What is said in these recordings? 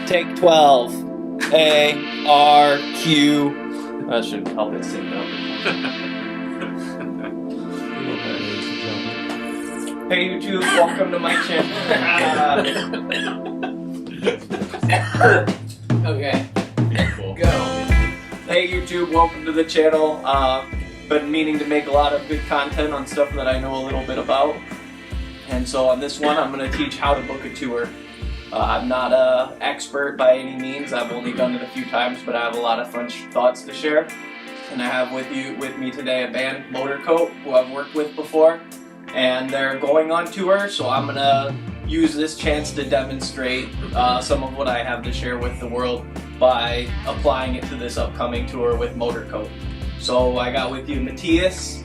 Take 12. A, R, Q. That should help it sync up. Hey YouTube, welcome to my channel. Okay. Cool. Go. Hey YouTube, welcome to the channel. Been meaning to make a lot of good content on stuff that I know a little bit about. And so on this one, I'm going to teach how to book a tour. I'm not an expert by any means. I've only done it a few times, but I have a lot of fun thoughts to share. And I have with me today a band, Motorcoat, who I've worked with before. And they're going on tour, so I'm going to use this chance to demonstrate some of what I have to share with the world by applying it to this upcoming tour with Motorcoat. So I got with you Mattias,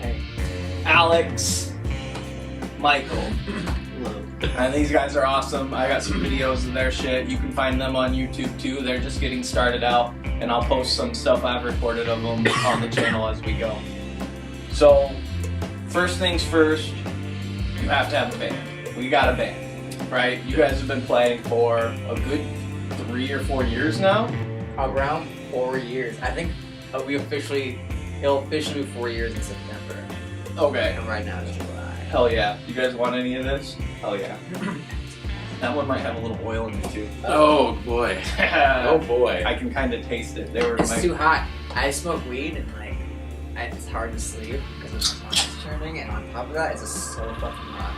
Hey. Alex, Michael. And these guys are awesome. I got some videos of their shit. You can find them on YouTube too. They're just getting started out, and I'll post some stuff I've recorded of them on the channel as we go. So, first things first, you have to have a band. We got a band, right? You guys have been playing for a good 3 or 4 years now? Around 4 years. I think it'll officially be 4 years in September. Okay. And right now it's July. Hell yeah. You guys want any of this? Hell yeah. That one might have a little oil in it too. Oh boy. Oh boy. I can kind of taste it. They were It's too hot. I smoke weed and it's hard to sleep because my stomach's churning, and on top of that, it's just so fucking hot.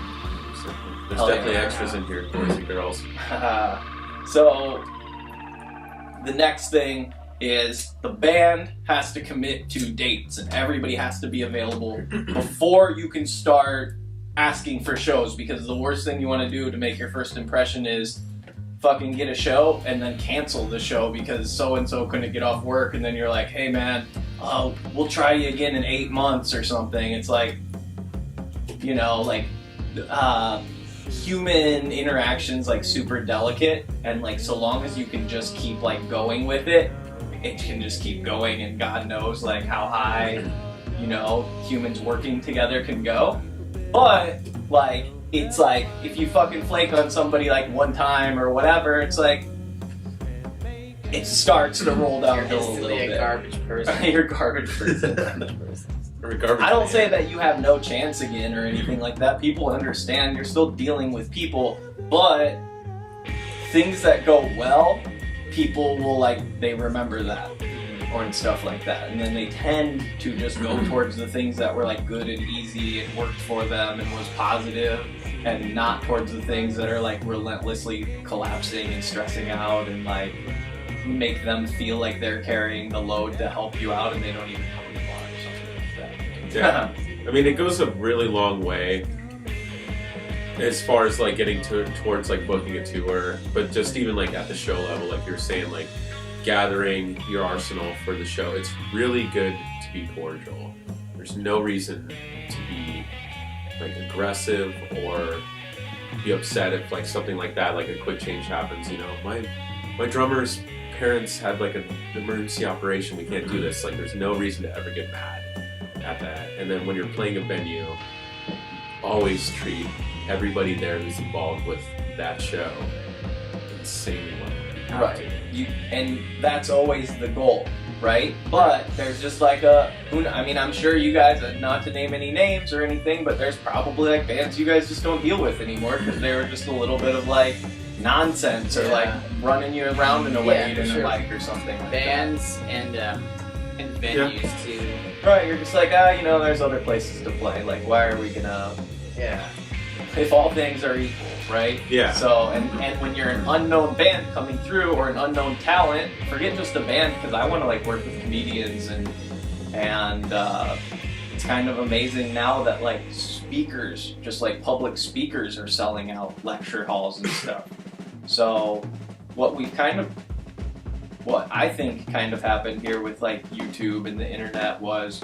There's Hell definitely yeah. extras in here, boys and girls. So, the next thing is the band has to commit to dates, and everybody has to be available before you can start asking for shows, because the worst thing you want to do to make your first impression is fucking get a show and then cancel the show because so-and-so couldn't get off work, and then you're like, hey man, we'll try you again in 8 months or something. It's like, you know, like, human interactions like super delicate, and like so long as you can just keep like going with it, it can just keep going, and God knows like how high, you know, humans working together can go. But like, it's like if you fucking flake on somebody like one time or whatever, it's like it starts to roll downhill a little bit. You're a garbage person. You're a garbage person. Garbage I don't man. say that you have no chance again or anything like that. People understand. You're still dealing with people, but things that go well, people will they remember that or and stuff like that, and then they tend to just go towards the things that were like good and easy and worked for them and was positive, and not towards the things that are like relentlessly collapsing and stressing out and like make them feel like they're carrying the load to help you out and they don't even know what you want or something like that. Yeah. I mean, it goes a really long way as far as like getting towards like booking a tour, but just even like at the show level, like you're saying, like gathering your arsenal for the show, it's really good to be cordial. There's no reason to be like aggressive or be upset if like something like that, like a quick change happens. You know, my drummer's parents had like an emergency operation, we can't do this. Like there's no reason to ever get mad at that. And then when you're playing a venue, always treat everybody there who's involved with that show insanely well. Right. And that's always the goal, right? But there's just like I'm sure you guys, not to name any names or anything, but there's probably like bands you guys just don't deal with anymore because they were just a little bit of like nonsense or like running you around in a way you didn't like or something like bands that. and venues too. Right, you're just like, there's other places to play. Like, why are we gonna... Yeah. If all things are equal, right? Yeah. So, and when you're an unknown band coming through or an unknown talent, forget just a band, because I want to like work with comedians and it's kind of amazing now that like speakers, just like public speakers, are selling out lecture halls and stuff. So, what I think kind of happened here with like YouTube and the internet was,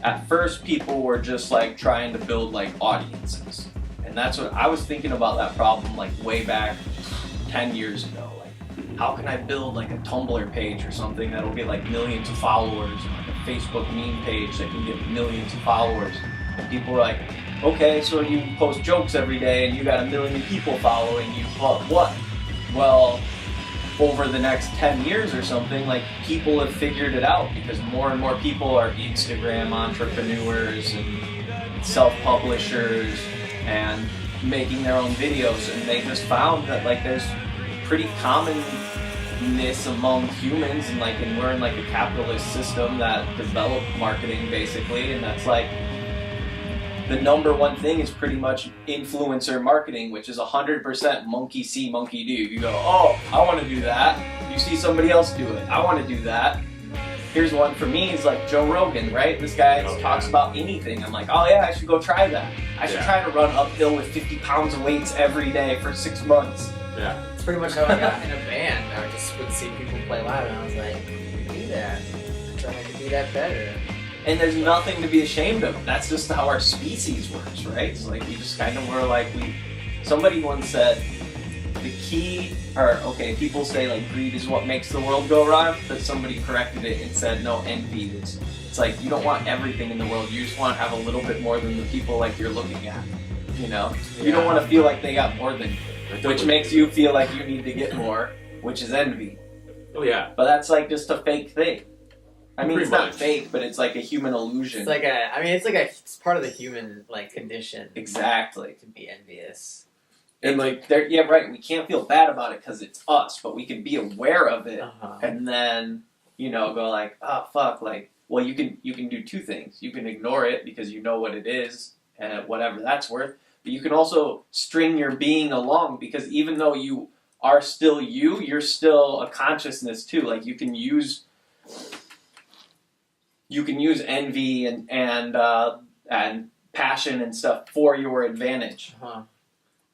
at first people were just like trying to build like audiences. And that's what I was thinking about, that problem like way back 10 years ago. Like, how can I build like a Tumblr page or something that'll get like millions of followers, and like a Facebook meme page that can get millions of followers? And people were like, okay, so you post jokes every day and you got 1 million people following you, but what? Well, over the next 10 years or something, like, people have figured it out because more and more people are Instagram entrepreneurs and self-publishers and making their own videos, and they just found that, like, there's pretty commonness among humans, and we're in like a capitalist system that developed marketing basically, and that's like the number one thing is pretty much influencer marketing, which is 100% monkey see, monkey do. You go, oh, I want to do that. You see somebody else do it. I want to do that. Here's one for me, is like Joe Rogan, right? This guy talks about anything. I'm like, oh yeah, I should go try that. I should try to run uphill with 50 pounds of weights every day for 6 months. Yeah. It's pretty much how I got in a band. I just would see people play live, and I was like, I can do that. I thought I could do that better. And there's nothing to be ashamed of. That's just how our species works, right? It's like we just kind of were like, somebody once said, the key, people say like greed is what makes the world go round, but somebody corrected it and said, no, envy is. It's like you don't want everything in the world, you just want to have a little bit more than the people like you're looking at, you know? You don't want to feel like they got more than you, which makes you feel like you need to get more, which is envy. Oh yeah. But that's like just a fake thing. I mean, Pretty it's not much. fake, but it's like a human illusion. It's like it's part of the human like condition. Exactly. To be envious. And like, yeah, right. We can't feel bad about it because it's us, but we can be aware of it, and then go like, oh fuck, like, well, you can do two things. You can ignore it because you know what it is, and whatever that's worth. But you can also string your being along because even though you are still you're still a consciousness too. Like you can use envy and passion and stuff for your advantage.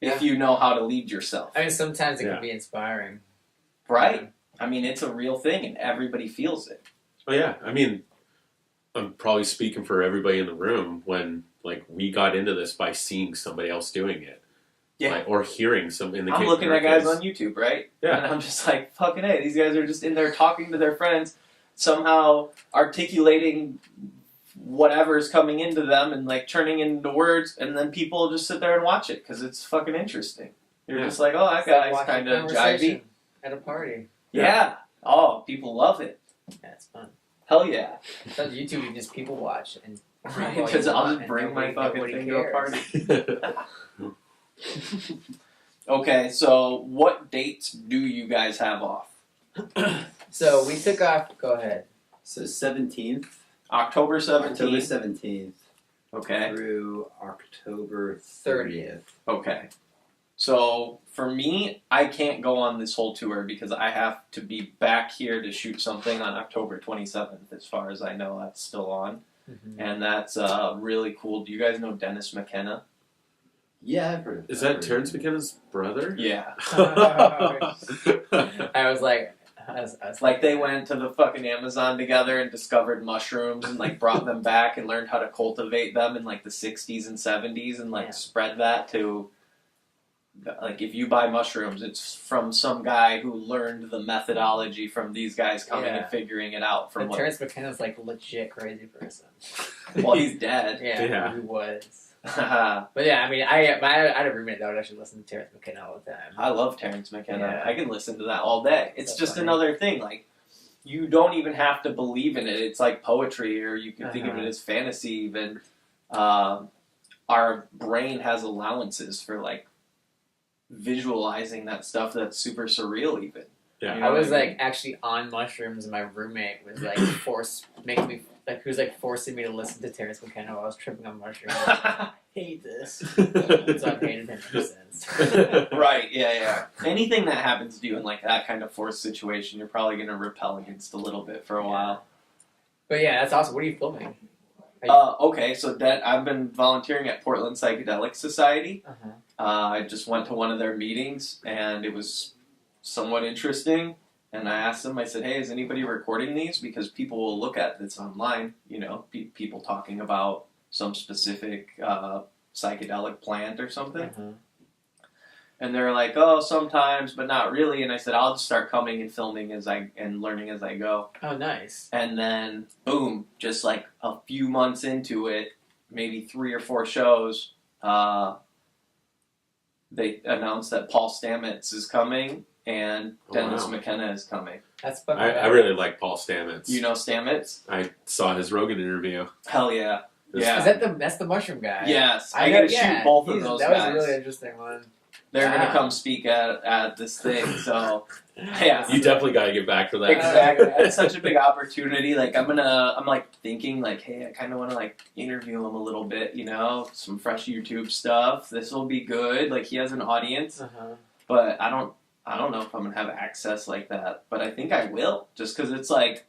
If you know how to lead yourself. I mean, sometimes it can be inspiring. Right? I mean, it's a real thing, and everybody feels it. Oh, yeah. I mean, I'm probably speaking for everybody in the room when, like, we got into this by seeing somebody else doing it. Yeah. Like, or hearing some in the I'm looking at guys on YouTube, right? Yeah. And I'm just like, fucking hey, these guys are just in there talking to their friends, somehow articulating whatever's coming into them and like turning into words, and then people just sit there and watch it because it's fucking interesting. You're just like, oh, that guy's kind of jivey at a party. Yeah. Oh, people love it. Yeah, it's fun. Hell yeah. So YouTube, you just people watch and because I'll just bring my fucking thing to a party. Okay, so what dates do you guys have off? So we took off. Go ahead. So 17th. October 17th. October 17th. Okay. Through October 30th. Okay. So for me, I can't go on this whole tour because I have to be back here to shoot something on October 27th. As far as I know, that's still on. Mm-hmm. And that's really cool. Do you guys know Dennis McKenna? Yeah, I've heard of that. Is that Terrence McKenna's brother? Yeah. I was like, like they went to the fucking Amazon together and discovered mushrooms and like brought them back and learned how to cultivate them in like the 60s and 70s and like spread that to, like, if you buy mushrooms, it's from some guy who learned the methodology from these guys coming and figuring it out. From Terrence McKenna's like legit crazy person. Well, he's dead. Yeah, he was. But yeah, I mean, I had a roommate that would actually listen to Terrence McKenna all the time. I love Terrence McKenna. Yeah. I can listen to that all day. It's just funny. Another thing. Like, you don't even have to believe in it. It's like poetry, or you can think of it as fantasy even. Our brain has allowances for, like, visualizing that stuff that's super surreal even. Yeah. I was like actually on mushrooms and my roommate was like he was like forcing me to listen to Terrence McKenna while I was tripping on mushrooms. I hate this. So I've hated him ever since. Right, yeah. Anything that happens to you in like that kind of forced situation, you're probably gonna repel against a little bit for a while. But yeah, that's awesome. What are you filming? Okay, so that I've been volunteering at Portland Psychedelic Society. I just went to one of their meetings, and it was somewhat interesting. And I asked them, I said, hey, is anybody recording these? Because people will look at this online, you know, people talking about some specific psychedelic plant or something. And they're like, oh, sometimes, but not really. And I said, I'll just start coming and filming and learning as I go. Oh, nice. And then, boom, just like a few months into it, maybe 3 or 4 shows, they announced that Paul Stamets is coming, and Oh, Dennis wow. McKenna is coming. That's fucking I really like Paul Stamets. You know Stamets? I saw his Rogan interview. Hell yeah. This- Yeah. That's the mushroom guy. Yes, I know- gotta shoot both of those That guys. was a really interesting one. They're gonna Wow. come speak at this thing, so yeah. You definitely got to get back for that. Exactly. It's such a big opportunity. Like I'm like thinking like, hey, I kind of want to like interview him a little bit, you know, some fresh YouTube stuff. This will be good. Like he has an audience, Uh-huh. but I don't know if I'm gonna have access like that. But I think I will, just because it's like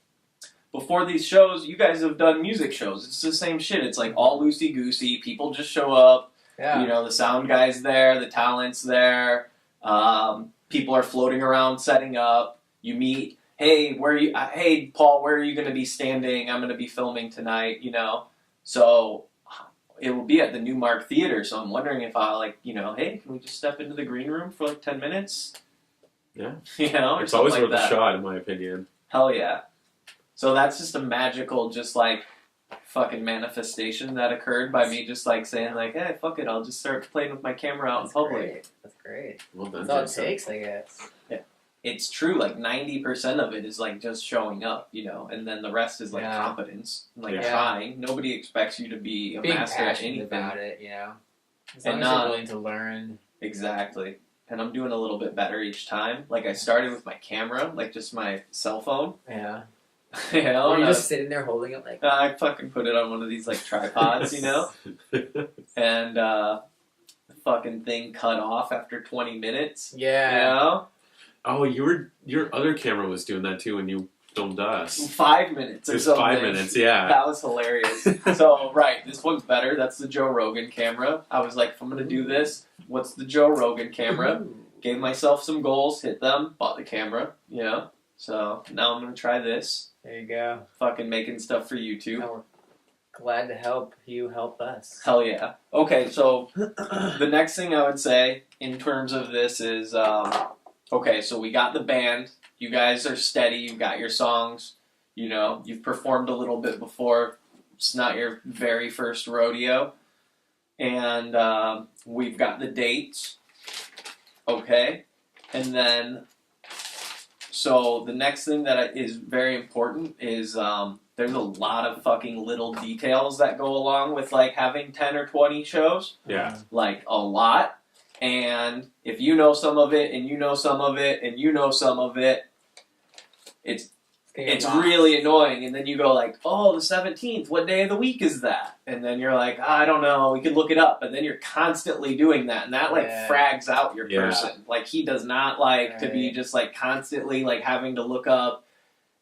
before these shows, you guys have done music shows. It's the same shit. It's like all loosey goosey. People just show up. Yeah. You know, the sound guy's there, the talent's there. People are floating around setting up. You meet, hey, hey, Paul, where are you going to be standing? I'm going to be filming tonight, you know. So it will be at the Newmark Theater. So I'm wondering if I'll hey, can we just step into the green room for like 10 minutes? Yeah. You know, or It's always something worth like a that. shot, in my opinion. Hell yeah. So that's just a magical, just like fucking manifestation that occurred by me just like saying like, hey, fuck it, I'll just start playing with my camera out in public. Great. That's great. Well done, That's all it Jason. takes, I guess. It's true, like 90% of it is like just showing up, you know, and then the rest is like Yeah. competence, like Yeah. trying. Nobody expects you to be a Being master at passionate anything. about it, you know. As And long as not- you're willing to learn. Exactly. And I'm doing a little bit better each time. Like I started with my camera, like just my cell phone. Yeah. You know, Or and you're I- just sitting there holding it like. I fucking put it on one of these like tripods, you know, and the fucking thing cut off after 20 minutes. Yeah. You know? Oh, your other camera was doing that too when you filmed us. 5 minutes or It was something. 5 minutes, yeah. That was hilarious. So, right, this one's better. That's the Joe Rogan camera. I was like, if I'm going to do this, what's the Joe Rogan camera? Ooh. Gave myself some goals, hit them, bought the camera, you know? So, now I'm going to try this. There you go. Fucking making stuff for YouTube. Now we're glad to help you help us. Hell yeah. Okay, so the next thing I would say in terms of this is, okay, so we got the band. You guys are steady. You've got your songs. You know, you've performed a little bit before. It's not your very first rodeo. And we've got the dates. Okay. And then, so the next thing that is very important is there's a lot of fucking little details that go along with like having 10 or 20 shows. Yeah. Like a lot. And if you know some of it, and you know some of it, and you know some of it, it's really annoying. And then you go like, oh, the 17th, what day of the week is that? And then you're like, I don't know, we could look it up. And then you're constantly doing that, and that like Yeah. frags out your Yeah. person. Like he does not like to be Right. just like constantly like having to look up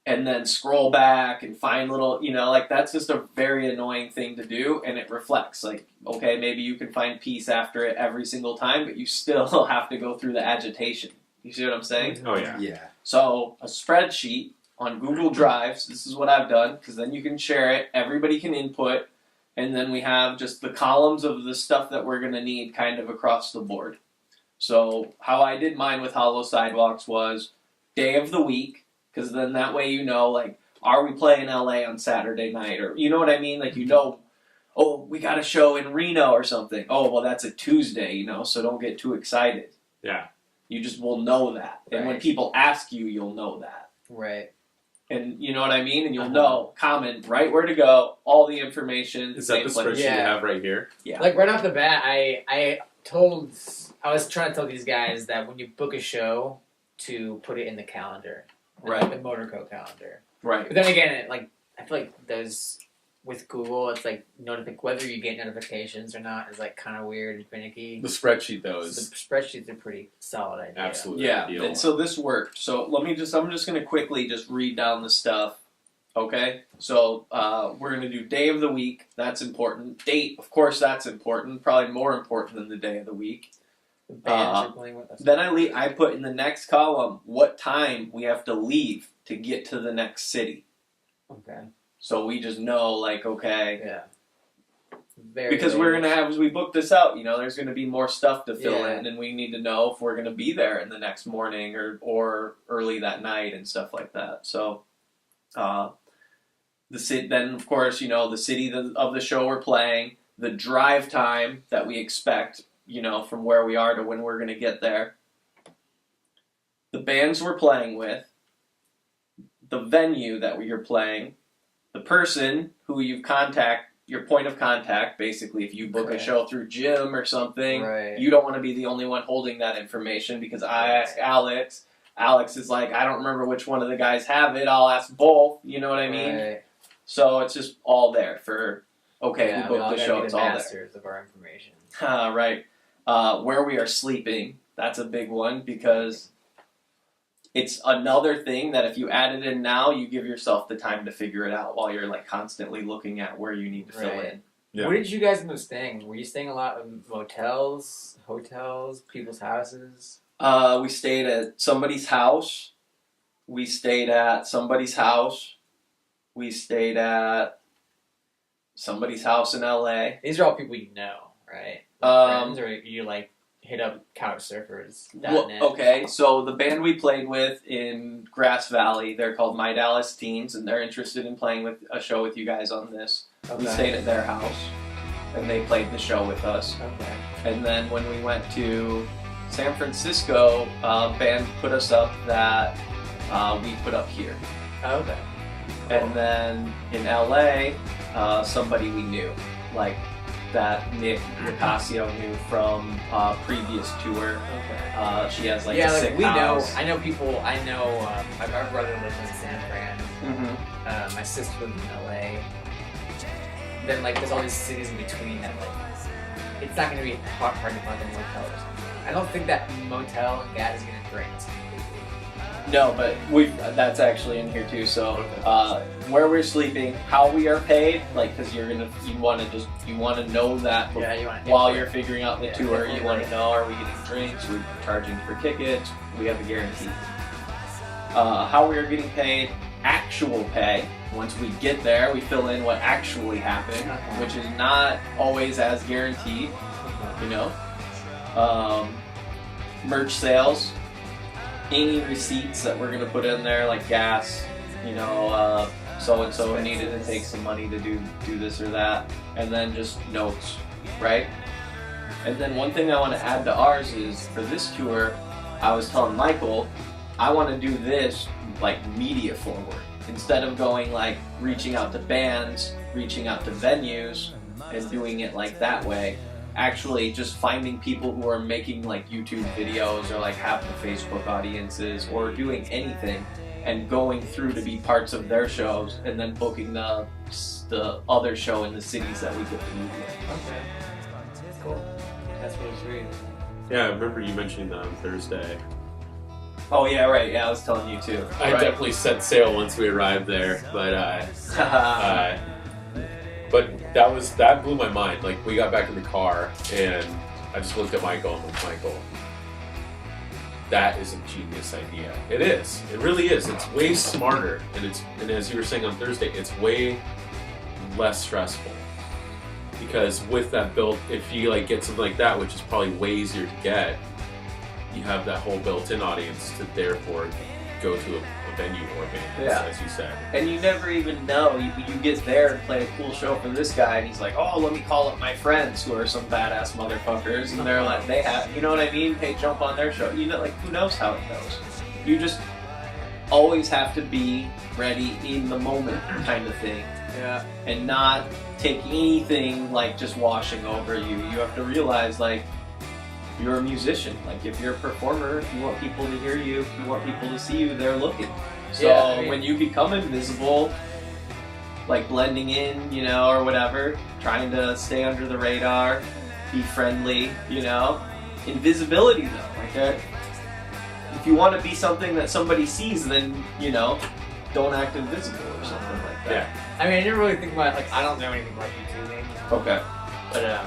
and then scroll back and find little, you know, like that's just a very annoying thing to do, and it reflects like, okay, maybe you can find peace after it every single time, but you still have to go through the agitation. You see what I'm saying? Oh, yeah. Yeah. So a spreadsheet on Google Drives, this is what I've done, because then you can share it, everybody can input, and then we have just the columns of the stuff that we're going to need kind of across the board. So how I did mine with Hollow Sidewalks was day of the week, because then that way you know, like, are we playing LA on Saturday night? Or, you know what I mean? Like, you know, oh, we got a show in Reno or something. Oh, well, that's a Tuesday, you know, so don't get too excited. Yeah. You just will know that. And when Right. people ask you, you'll know that. Right. And you know what I mean? And you'll Uh-huh. know, comment, right where to go, all the information. Is that same the place. spreadsheet you Yeah. have right here? Yeah. Like right off the bat, I was trying to tell these guys that when you book a show, to put it in the calendar, Right. The Motorcoat calendar. Right. But then again, I feel like there's with Google, it's like whether you get notifications or not is like kind of weird and finicky. The spreadsheet, though, So is the spreadsheets are pretty solid idea. absolutely Yeah. ideal. And so this worked. So I'm just going to quickly just read down the stuff. Okay. So we're going to do day of the week. That's important. Date, of course, that's important. Probably more important than the day of the week. The bands you're playing with. Then I put in the next column what time we have to leave to get to the next city. Okay. So we just know, like, okay, Yeah. Very because we're late. gonna have, as we book this out, you know, there's gonna be more stuff to fill Yeah. in, and we need to know if we're gonna be there in the next morning or early that night and stuff like that. So, then of course, you know, the city of the show we're playing, the drive time that we expect, you know, from where we are to when we're gonna get there, the bands we're playing with, the venue that you're playing, the person who you've your point of contact, basically, if you book a show through Jim or something, you don't want to be the only one holding that information, because I ask Alex. Alex is like, I don't remember which one of the guys have it. I'll ask both. You know what I mean? Right. So it's just all there for, who booked the show. It's all there. Masters of our information. Right. Where we are sleeping. That's a big one, because it's another thing that if you add it in now, you give yourself the time to figure it out while you're like constantly looking at where you need to fill in. Yeah. Where did you guys end up staying? Were you staying a lot in motels, hotels, people's houses? We stayed at somebody's house. We stayed at somebody's house. We stayed at somebody's house in LA. These are all people you know, right? Friends, or you like hit up couchsurfers.net? Well, okay, so the band we played with in Grass Valley, they're called My Dallas Teens, and they're interested in playing with a show with you guys on this. Okay. We stayed at their house, and they played the show with us. Okay. And then when we went to San Francisco, band put us up that we put up here. Okay. And then in LA, somebody we knew, like that Nick Nicasio knew from previous tour. Okay. She has like yeah, a like sick we house. know. I know people. I know. My brother lives in San Fran. Mm-hmm. My sister lives in LA. Then like there's all these cities in between that like it's not gonna be hard to find a motel or something. I don't think that motel and gas is gonna drain us completely. No, but that's actually in here too. So where we're sleeping, how we are paid, like because you want to know that while you're figuring out the tour. You want to know, are we getting drinks? We're charging for tickets. We have a guarantee. How we are getting paid, actual pay. Once we get there, we fill in what actually happened, which is not always as guaranteed. You know, merch sales. Any receipts that we're going to put in there, like gas, you know, so-and-so needed to take some money to do this or that, and then just notes, right? And then one thing I want to add to ours is, for this tour, I was telling Michael, I want to do this, like, media forward. Instead of going, like, reaching out to bands, reaching out to venues, and doing it, like, that way. Actually just finding people who are making like YouTube videos or like have the Facebook audiences or doing anything and going through to be parts of their shows and then booking the other show in the cities that we get to meet with. Okay. Cool. That's really sweet. Yeah, I remember you mentioning that on Thursday. Oh yeah, right. Yeah, I was telling you too. I definitely set sail once we arrived there, but that blew my mind. Like, we got back in the car and I just looked at Michael and went, Michael, that is a genius idea. It is. It really is. It's way smarter, and as you were saying on Thursday, it's way less stressful. Because with that built, if you like get something like that, which is probably way easier to get, you have that whole built-in audience to therefore go to a venue or band, as you said. And you never even know. You get there and play a cool show for this guy, and he's like, oh, let me call up my friends who are some badass motherfuckers, and they're like, they have, you know what I mean? Hey, jump on their show. You know, like, who knows how it goes? You just always have to be ready in the moment kind of thing. Yeah. And not take anything like just washing over you. You have to realize, like, you're a musician. Like, if you're a performer, if you want people to hear you, if you want people to see you, they're looking. So when you become invisible, like blending in, you know, or whatever, trying to stay under the radar, be friendly, you know, invisibility though. Like, if you want to be something that somebody sees, then, you know, don't act invisible or something like that. Yeah. I mean, I didn't really think about, like, I don't know anything about YouTubing. Okay. But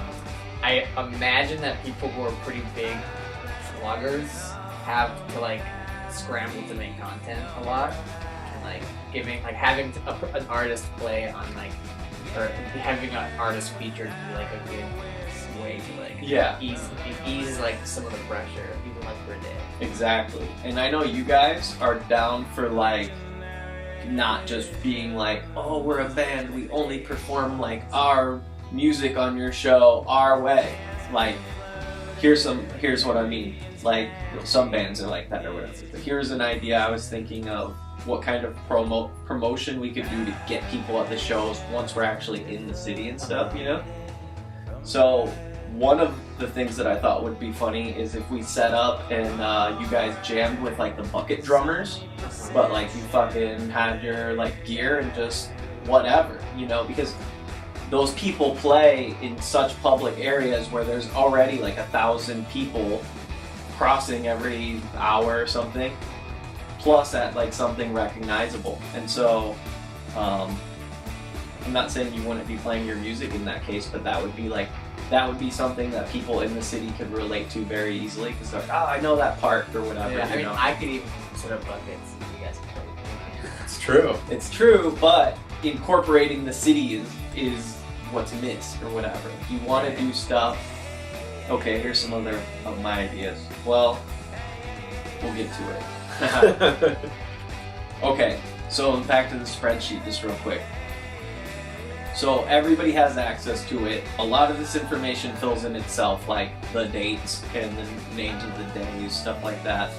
I imagine that people who are pretty big vloggers have to like scramble to make content a lot, and like having an artist play on like, or having an artist featured be like a good way to like ease like some of the pressure even like for a day. Exactly. And I know you guys are down for like not just being like, oh, we're a band, we only perform like our music on your show our way. Like, here's what I mean. like, some bands are like that or whatever. But here's an idea I was thinking of, what kind of promotion we could do to get people at the shows once we're actually in the city and stuff, you know? So one of the things that I thought would be funny is if we set up and you guys jammed with like the bucket drummers, but like you fucking had your like gear and just whatever, you know, because those people play in such public areas where there's already like 1,000 people crossing every hour or something, plus at like something recognizable. And so I'm not saying you wouldn't be playing your music in that case, but that would be something that people in the city could relate to very easily, because they're like, oh, I know that part or whatever. Yeah, I mean, know? I could even set up buckets if you guys can play. It's true. It's true, but incorporating the city is what's missed or whatever. If you want to do stuff, okay, here's some other of my ideas. Well, we'll get to it. Okay, so back to the spreadsheet just real quick. So everybody has access to it. A lot of this information fills in itself, like the dates and the names of the days, stuff like that.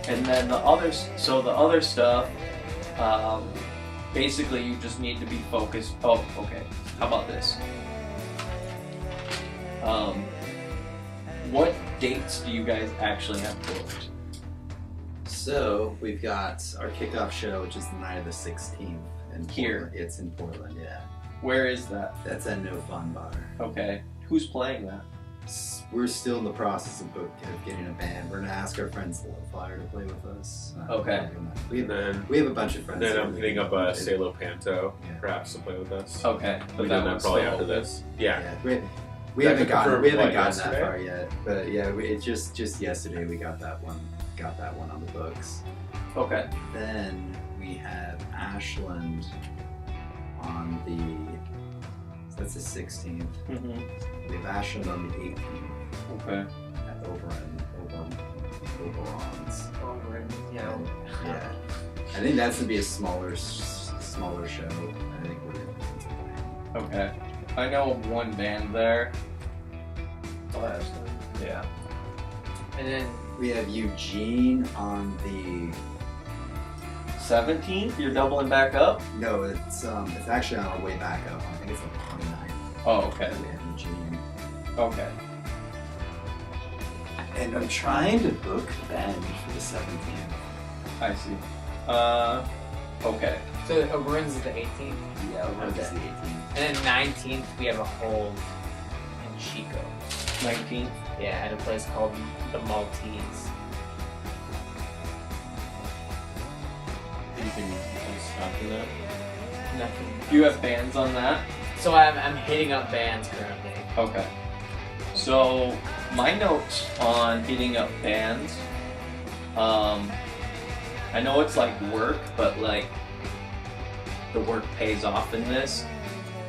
And then the other stuff, basically you just need to be focused. Oh, okay. How about this? What dates do you guys actually have booked? So we've got our kickoff show, which is the night of the 16th. And Here. It's in Portland, yeah. Where is that? That's at No Fun Bar. Okay. Who's playing that? We're still in the process of getting a band. We're gonna ask our friends Low Flyer to play with us. Okay. We And then, have a bunch of friends. then that I'm we hitting can up invite. Salo Panto, Yeah. perhaps to play with us. Okay. We did that probably after this. Yeah. Yeah, we That haven't could gotten confirm, we haven't what, gotten yesterday? that far yet, but yeah, it just yesterday we got that one on the books. Okay. Then we have Ashland on that's the 16th. Mm-hmm. We have Ashland on the 18th Okay. at Oberon's. Yeah. Yeah, I think that's gonna be a smaller show. I think we're gonna. Okay. I know of one band there. Yeah. And then We have Eugene on the 17th? You're doubling back up? no, it's actually on our way back up. I think it's on the 29th. Oh, okay. We have Eugene. Okay. And I'm trying to book Ben for the 17th. I see. Okay. so Oberon's is the 18th, Yeah, Oberon's Okay. the 18th. and then 19th we have a hold in Chico. 19th? Yeah, at a place called the Maltese. Anything else after that? Nothing. Do you have bands on that? So I'm hitting up bands currently. Okay. So my notes on hitting up bands, I know it's like work, but like the work pays off in this,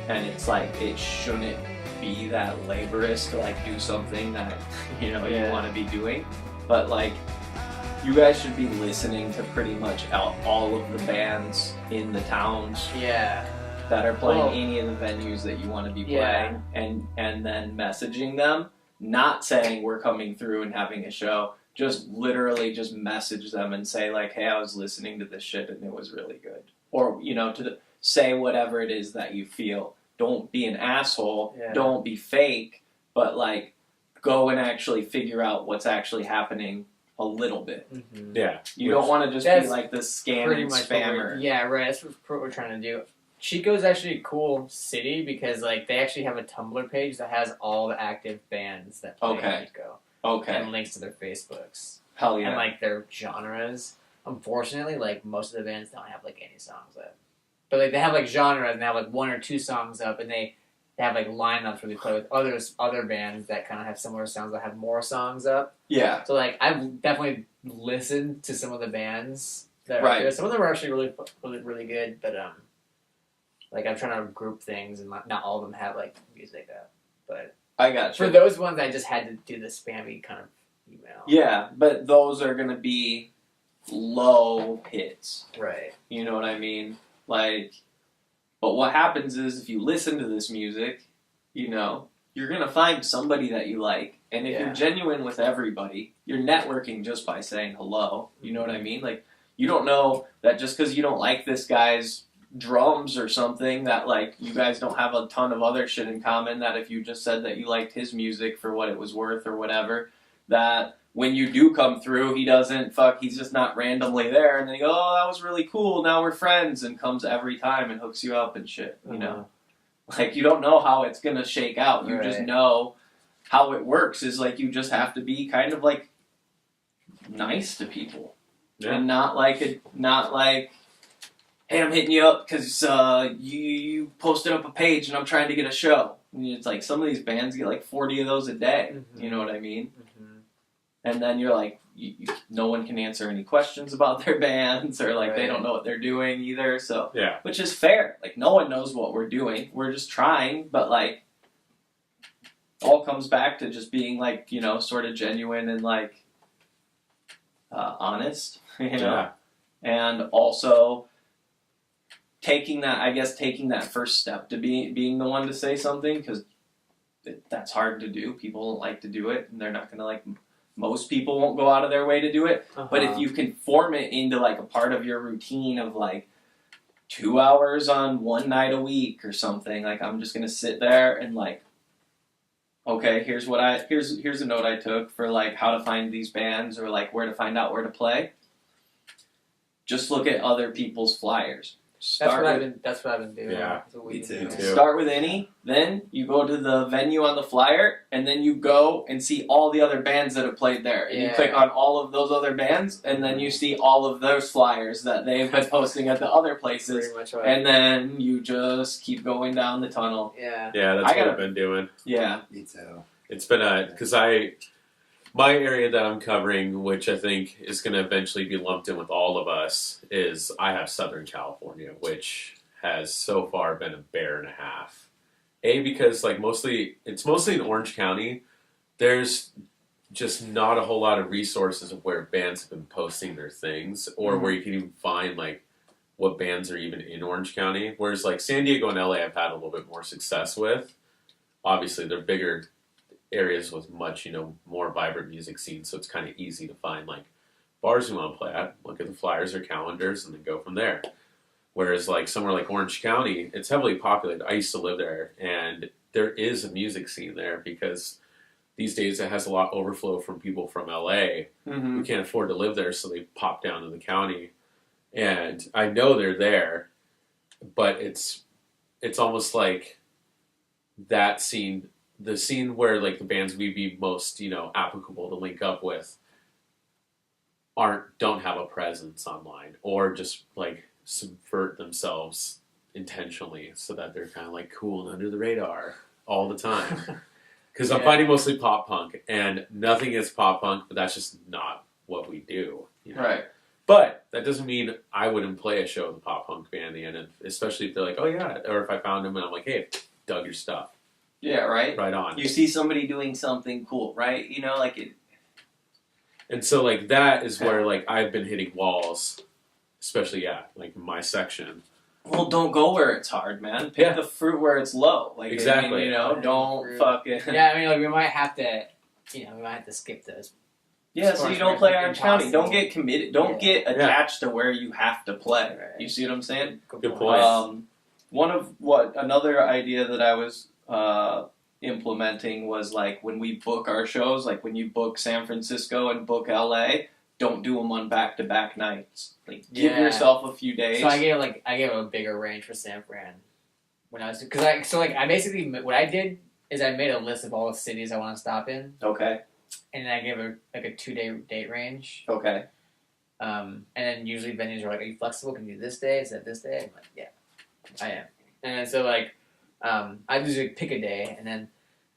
and it's like it shouldn't be that laborious to like do something that you Yeah. want to be doing, but like you guys should be listening to pretty much all of the bands in the towns Yeah. that are playing Well, any of the venues that you want to be yeah. playing, and then messaging them, not saying we're coming through and having a show, just literally just message them and say like, hey, I was listening to this shit and it was really good, or say whatever it is that you feel. Don't be an asshole, Yeah. don't be fake, but like go and actually figure out what's actually happening a little bit. Mm-hmm. Yeah. You don't want to just be That's like the scam Pretty and much what spammer. yeah, right. That's what we're trying to do. Chico's actually a cool city because like they actually have a Tumblr page that has all the active bands that play Okay. in Chico Okay. and links to their Facebooks Hell yeah. and like their genres. Unfortunately, like most of the bands don't have like any songs up, but like they have like genres and they have like 1 or 2 songs up, and they have like lineups where they play with other bands that kind of have similar sounds that have more songs up. Yeah. So like I've definitely listened to some of the bands that are Right. good. Some of them are actually really good, but like I'm trying to group things and not all of them have like music up. But I got you. for those ones, I just had to do the spammy kind of email. Yeah, but those are gonna be low hits. Right. You know what I mean? Like, but what happens is if you listen to this music, you're gonna find somebody that you like, And if Yeah. you're genuine with everybody, you're networking just by saying hello. You know what I mean? Like, you don't know that just because you don't like this guy's drums or something, that like you guys don't have a ton of other shit in common, that if you just said that you liked his music for what it was worth or whatever, that when you do come through, he's just not randomly there, and then you go, oh, that was really cool, now we're friends, and comes every time and hooks you up and shit, you know? Like, you don't know how it's gonna shake out, you just know how it works is like you just have to be kind of like nice to people. Yeah. And not like, hey, I'm hitting you up because you posted up a page and I'm trying to get a show. And it's like some of these bands get like 40 of those a day. Mhm. You know what I mean? Mm-hmm. And then you're like, no one can answer any questions about their bands, or like they Right. don't know what they're doing either. So, Yeah. which is fair. Like, no one knows what we're doing. We're just trying, but like, all comes back to just being like, you know, sort of genuine and like honest, you know, Yeah. and also taking that first step to being the one to say something, because that's hard to do. People don't like to do it, and they're not gonna like. Most people won't go out of their way to do it, but if you can form it into like a part of your routine of like 2 hours on one night a week or something, like I'm just gonna sit there and like, okay, here's a note I took for like how to find these bands or like where to find out where to play. Just look at other people's flyers. That's what I've been doing. Yeah, That's what me we've too. been doing. Start with any, then you go to the venue on the flyer, and then you go and see all the other bands that have played there. And you Yeah. click on all of those other bands, and then you see all of those flyers that they've been posting at the other places. Pretty much right. And then you just keep going down the tunnel. Yeah. Yeah, that's I what gotta- I've been doing. Yeah. Me too. It's been my area that I'm covering, which I think is going to eventually be lumped in with all of us, is I have Southern California, which has so far been a bear and a half. Because like it's mostly in Orange County. There's just not a whole lot of resources of where bands have been posting their things, or where you can even find like what bands are even in Orange County. Whereas like San Diego and LA, I've had a little bit more success with. Obviously, they're bigger areas with much, more vibrant music scenes, so it's kind of easy to find like bars we want to play at, look at the flyers or calendars, and then go from there. Whereas like somewhere like Orange County, it's heavily populated. I used to live there, and there is a music scene there because these days it has a lot of overflow from people from LA Mm-hmm. who can't afford to live there, so they pop down to the county. And I know they're there, but it's almost like that scene, the scene where like the bands we'd be most, applicable to link up with don't have a presence online, or just like subvert themselves intentionally so that they're kind of like cool and under the radar all the time. Because I'm finding mostly pop punk, and nothing is pop punk, but that's just not what we do. Right. But that doesn't mean I wouldn't play a show with a pop punk band in, and especially if they're like, oh yeah, or if I found them and I'm like, hey, dug your stuff. Yeah, right? Right on. You see somebody doing something cool, right? Like it. And so like that is where like I've been hitting walls, especially like in my section. Well, don't go where it's hard, man. Pick the fruit where it's low. Like, Exactly. Don't Fruit. fucking. Yeah, I mean, like we might have to, skip those. Yeah, so you don't play Orange County. Don't get committed. Don't Yeah. get attached to where you have to play. Right. You see what I'm saying? Good point. Another idea that I was implementing was like when we book our shows, like when you book San Francisco and book LA, don't do them on back-to-back nights. Like give yourself a few days. So I gave a bigger range for San Fran when I was I basically what I did is I made a list of all the cities I want to stop in, Okay. and then I gave a 2-day date range. Okay. And then usually venues are like, "Are you flexible? Can you do this day? Is that this day?" I'm like, "Yeah, I am." And then so I usually pick a day, and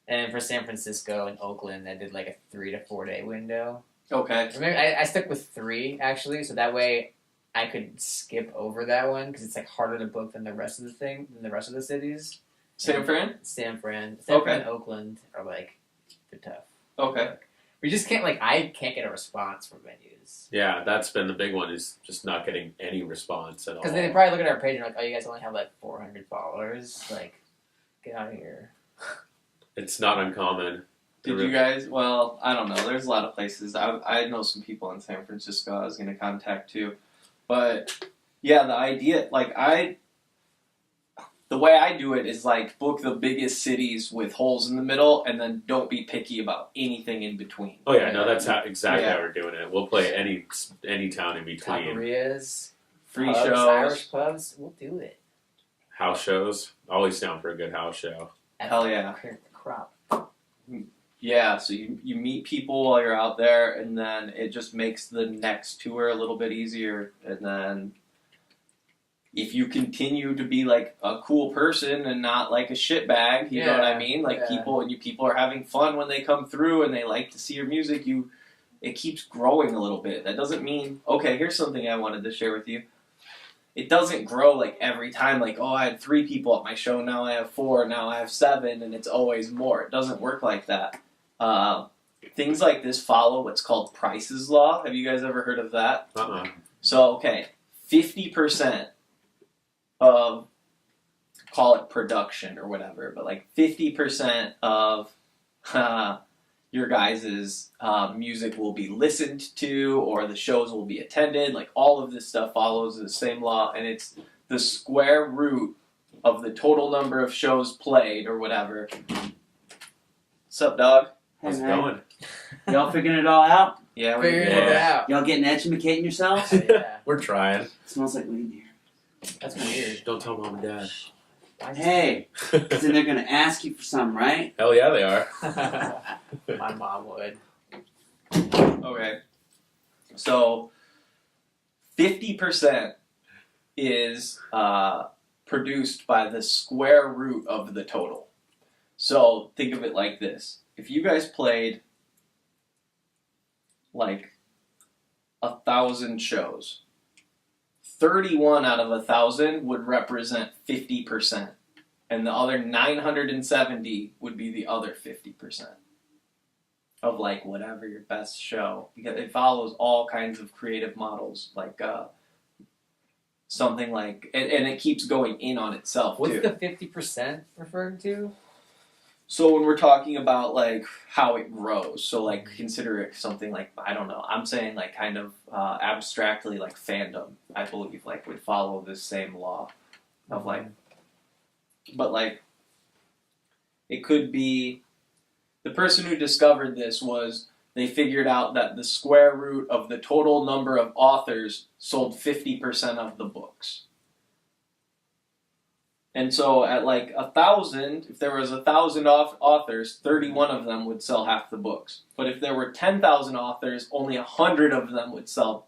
then for San Francisco and Oakland, I did like a 3 to 4 day window. Okay. Or maybe I stuck with 3 actually, so that way I could skip over that one because it's like harder to book than the rest of the cities. San Fran? San Fran, and Oakland are like they're tough. Okay. We just can't I can't get a response from venues. Yeah, that's been the big one, is just not getting any response at all. Because they probably look at our page and like, oh, you guys only have like 400 followers. Like, get out of here. It's not uncommon. Did you guys? Well, I don't know. There's a lot of places. I know some people in San Francisco I was going to contact too. But, yeah, the idea, like, the way I do it is, like, book the biggest cities with holes in the middle and then don't be picky about anything in between. Oh, yeah, no, that's exactly how we're doing it. We'll play any town in between. Taquerias, Free pubs, shows. Irish pubs. We'll do it. House shows. Always down for a good house show. Hell yeah. Crop. Yeah, so you meet people while you're out there, and then it just makes the next tour a little bit easier. And then if you continue to be like a cool person and not like a shitbag, you know what I mean? Like people are having fun when they come through and they like to see your music. It keeps growing a little bit. That doesn't mean, okay, here's something I wanted to share with you. It doesn't grow like every time, like, oh, I had 3 people at my show, now I have 4, now I have 7, and it's always more. It doesn't work like that. Things like this follow what's called Price's Law. Have you guys ever heard of that? So, okay, 50% of, call it production or whatever, but like 50% of your guys' music will be listened to, or the shows will be attended. Like, all of this stuff follows the same law, and it's the square root of the total number of shows played or whatever. What's up, dog? How's it going? Y'all figuring it all out? Yeah, we're Figuring it out. Y'all getting educating yourselves? Yeah. We're trying. It smells like weed in here. That's weird. Don't tell mom and dad. Hey, because then they're going to ask you for something, right? Hell yeah, they are. My mom would. Okay. So, 50% is produced by the square root of the total. So, think of it like this. If you guys played like 1,000 shows, 31 out of 1,000 would represent 50%, and the other 970 would be the other 50% of like whatever your best show. Because it follows all kinds of creative models, like something like, and it keeps going in on itself What's too. the 50% referring to? So when we're talking about like how it grows, so like consider it something like, I don't know, I'm saying like kind of abstractly like fandom, I believe, like would follow this same law of like, but like it could be, the person who discovered this was, they figured out that the square root of the total number of authors sold 50% of the books. And so at like 1,000, if there was 1,000 authors, 31 of them would sell half the books. But if there were 10,000 authors, only 100 of them would sell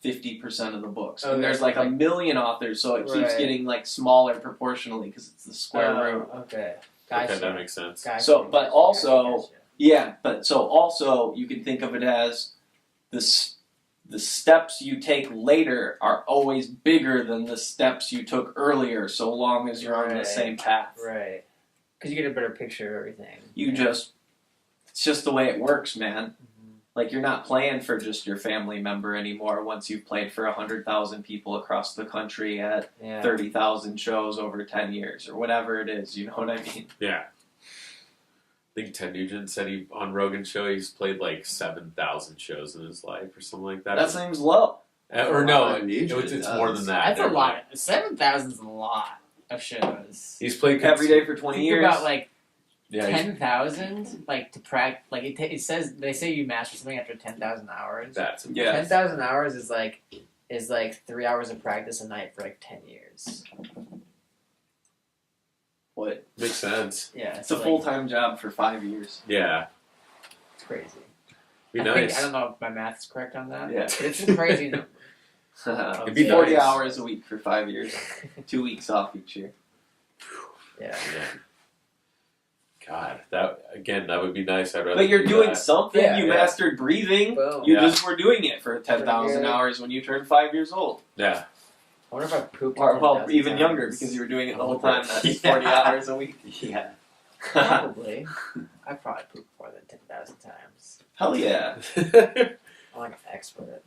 50% of the books. Oh, and there's like 1 million authors, so it keeps getting like smaller proportionally because it's the square root. Okay. Okay, Gotcha. that makes sense. Gotcha. So, but also, Gotcha. yeah, but so also you can think of it as the steps you take later are always bigger than the steps you took earlier, so long as you're on the same path. Right. Because you get a better picture of everything. It's just the way it works, man. Like, you're not playing for just your family member anymore once you've played for 100,000 people across the country at 30,000 shows over 10 years, or whatever it is, you know what I mean? Yeah. I think Ted Nugent said on Rogan's show he's played like 7,000 shows in his life or something like that. That seems low. Or no, it's more than that. That's a lot. 7,000 is a lot of shows. He's played Every day for 20 years. Think about like yeah, 10,000, like to practice. Like it says, they say you master something after 10,000 hours. that's 10,000 hours is like 3 hours of practice a night for like 10 years. What? makes sense. Yeah, It's a full-time job for 5 years. Yeah, It's crazy. be I nice. don't know if my math is correct on that. Yeah. But it's a crazy number. It'd be 40 nice. hours a week for 5 years. 2 weeks off each year. Yeah. Yeah. God, that would be nice. I'd rather. But you're do doing that. something. Yeah, You yeah. mastered breathing. Boom. You Yeah. just were doing it for 10,000 Yeah. hours when you turned 5 years old. Yeah, I wonder if I pooped. Or, well, 10,000 even times. younger, because you were doing it the whole Yeah. time. That's 40 hours a week. Yeah. Probably. I probably pooped more than 10,000 times. Hell yeah. I'm like an expert.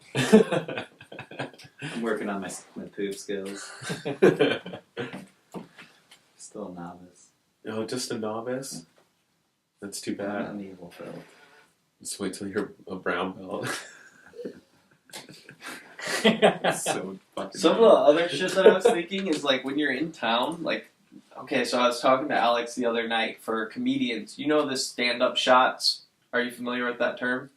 I'm working on my poop skills. Still a novice. Oh, just a novice. That's too Not bad. an evil belt. Just wait till you're a brown belt. So fucking. Some of the other shit that I was thinking is like when you're in town, like, okay, so I was talking to Alex the other night for comedians. You know the stand-up shots? Are you familiar with that term?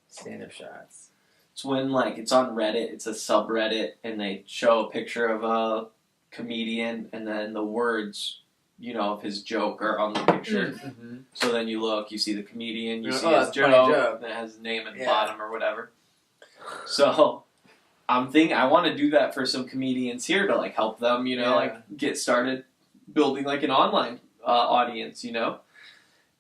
Stand-up shots. It's when, like, it's on Reddit, it's a subreddit, and they show a picture of a comedian, and then the words, you know, of his joke are on the picture. Mm-hmm. So then you look, you see the comedian, you Oh, see his that's a funny joke, joke. and it has his name at the Yeah. bottom or whatever. So I'm thinking I want to do that for some comedians here to like help them, you know, Yeah. like get started building like an online audience, you know.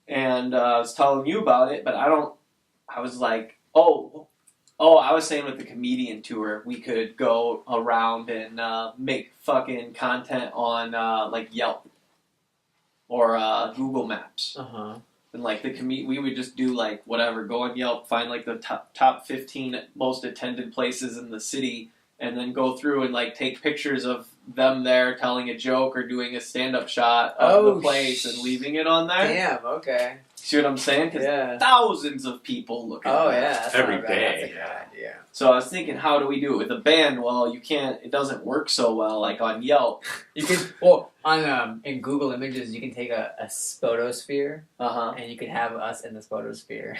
And I was telling you about it, but I was like, I was saying with the comedian tour, we could go around and make fucking content on like Yelp or Google Maps. Uh-huh. And like we would just do like whatever, go on Yelp, find like the top 15 most attended places in the city, and then go through and like take pictures of them there telling a joke or doing a stand-up shot of the place and leaving it on there. Damn, okay. See what I'm saying? Because Yeah. thousands of people look at Oh, that. yeah. That's Every not bad. day. That's a good idea. So I was thinking, how do we do it with a band? Well, you can't. It doesn't work so well like on Yelp. You can, well, on in Google Images, you can take a photosphere, and you can have us in this photosphere,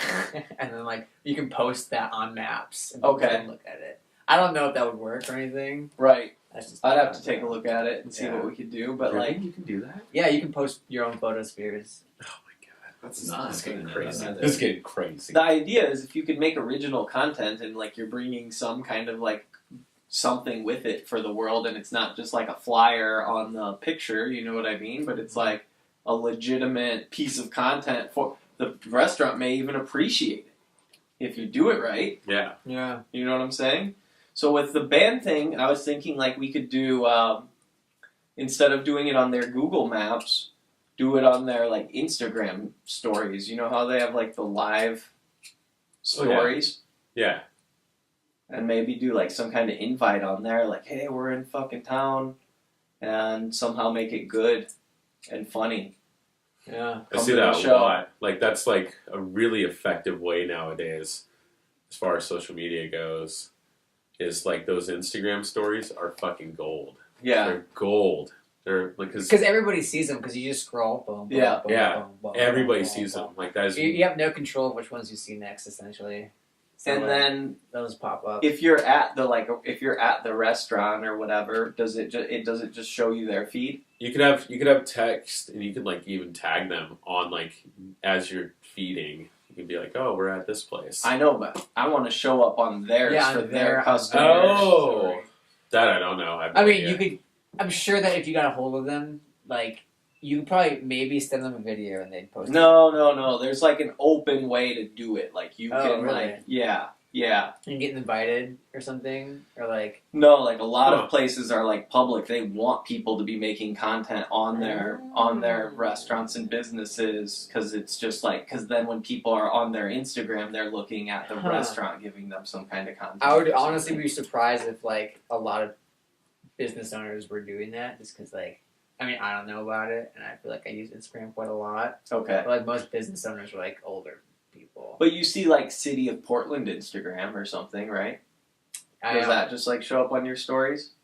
and then like you can post that on Maps, and people Okay. can look at it. I don't know if that would work or anything. Right. That's just I'd have to take a look at it and see Yeah. what we could do. But Really? like, you can do that? Yeah, you can post your own photospheres. Oh my god. That's This not is getting good. crazy. That's This is getting crazy. the idea is if you could make original content and like you're bringing some kind of like something with it for the world, and it's not just like a flyer on the picture, you know what I mean? But it's like a legitimate piece of content for the restaurant may even appreciate it if you do it right. Yeah. Yeah. You know what I'm saying? So with the band thing, I was thinking like we could do instead of doing it on their Google Maps, do it on their like Instagram stories. You know how they have like the live stories? Yeah. And maybe do like some kind of invite on there, like, hey, we're in fucking town, and somehow make it good and funny. Yeah. I Come see to the that a show. lot. Like that's like a really effective way nowadays, as far as social media goes, is like those Instagram stories are fucking gold. Yeah. They're gold. They're like Because everybody sees them because you just scroll. Boom, boom, Yeah. boom, Yeah. boom, boom, everybody boom, sees boom, them. Like that is. You have no control of which ones you see next, essentially. So And like, then those pop up. if you're at the restaurant or whatever, does it just show you their feed? You could have text, and you could like even tag them on like as you're feeding. You can be like, oh, we're at this place. I know, but I want to show up on theirs Yeah, for on their their- customers. Oh, that I don't know. I mean, you could. I'm sure that if you got a hold of them, like you could probably maybe send them a video and they'd post it. No. There's like an open way to do it. Like you Oh, can really? like yeah. And get invited or something, or like No, like a lot Huh. of places are like public. They want people to be making content on their restaurants and businesses because it's just like because then when people are on their Instagram, they're looking at the Huh. restaurant giving them some kind of content. I would or honestly something. be surprised if like a lot of business owners were doing that, just because like I mean I don't know about it, and I feel like I use Instagram quite a lot, Okay. but like most business owners are like older people. But you see like City of Portland Instagram or something, right? Does that just like show up on your stories?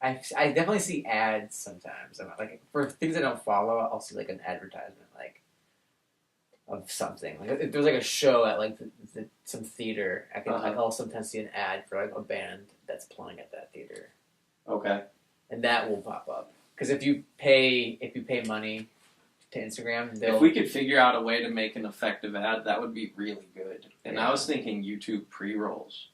I definitely see ads sometimes. I'm like for things I don't follow, I'll see like an advertisement like of something. Like if there's like a show at like some theater, I'll sometimes see an ad for like a band that's playing at that theater, Okay. and that will pop up. Because if you pay money to Instagram, they'll If we could figure out a way to make an effective ad, that would be really good. And I Yeah. was thinking YouTube pre-rolls.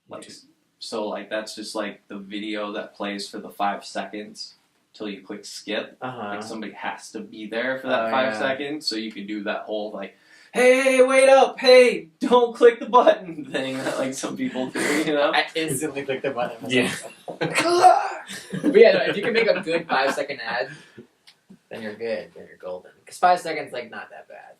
Like, YouTube. so like that's just like the video that plays for the 5 seconds till you click skip. Like somebody has to be there for that Oh, 5 yeah. seconds, so you could do that whole like, hey, wait up, hey, don't click the button thing that like some people do, you know? I instantly click the button. Yeah. But yeah, no, if you can make a good 5-second ad, then you're good. Then you're golden. Because 5 seconds like not that bad.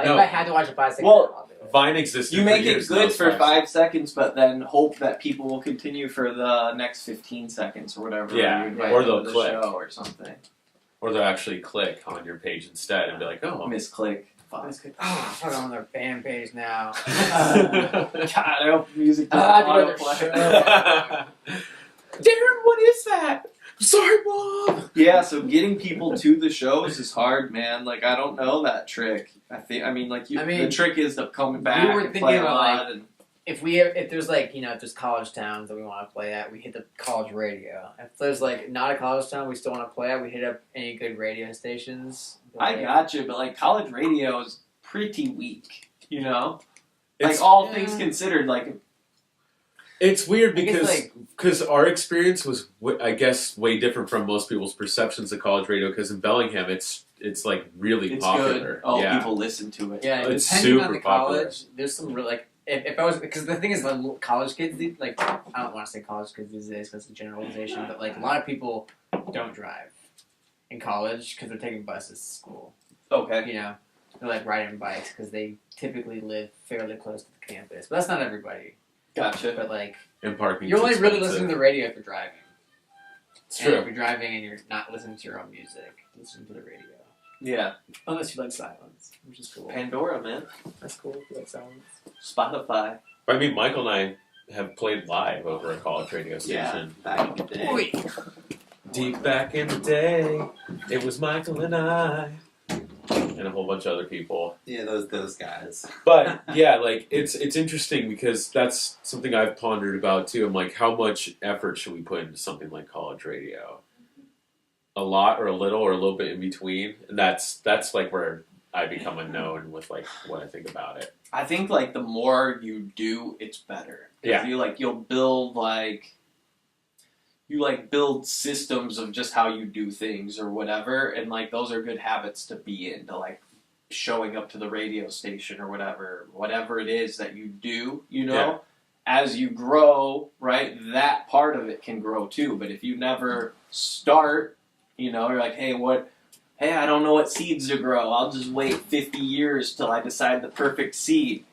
No. If I had to watch a 5-second Well, ad, I'll do it. Vine existed. You for make it years, good those for 5 5 seconds, but then hope that people will continue for the next 15 seconds or whatever. Yeah, you invite or them they'll to the click. show or something. Or they'll actually click on your page instead and be like, oh, Misclick. Fuck. Oh, fuck, I'm on their fan page now. God, I hope music I doesn't have to go to autoplay. their Darren, what is that? I'm sorry, Mom. Yeah, so getting people to the shows is hard, man. Like, I don't know that trick. The trick is the coming back we were and thinking play a about, lot. like, And if there's like, if there's college towns that we want to play at, we hit the college radio. If there's like not a college town we still want to play at, we hit up any good radio stations. I got you, but like college radio is pretty weak, Like It's- all things considered, like It's weird I guess, because our experience was, I guess, way different from most people's perceptions of college radio. Because in Bellingham, it's like really it's popular. good. Oh, yeah. people listen to it. Yeah, It's depending on super the popular. college, there's some real like if I was because the thing is like college kids like I don't want to say college kids these days because it's a generalization, but like a lot of people don't drive in college because they're taking buses to school. Okay. They're like riding bikes because they typically live fairly close to the campus. But that's not everybody. Gotcha. But like And parking. you're only really listening to the radio if you're driving. It's And if true. you're driving and you're not listening to your own music, listen to the radio. Yeah. Unless you like silence, which is cool. Pandora, man. That's cool if you like silence. Spotify. I mean, Michael and I have played live over a college radio Yeah. station. Back in the day. Deep back in the day, it was Michael and I, and a whole bunch of other people. Yeah, those guys. But yeah, like it's interesting because that's something I've pondered about too. I'm like, how much effort should we put into something like college radio? A lot, or a little bit in between, and that's like where I become unknown with like what I think about it. I think like the more you do, it's better. 'Cause Yeah. you'll build build systems of just how you do things or whatever, and like those are good habits to be in, to like showing up to the radio station or whatever it is that you do, Yeah. As you grow, right, that part of it can grow too. But if you never start, you're like, hey, I don't know what seeds to grow. I'll just wait 50 years till I decide the perfect seed.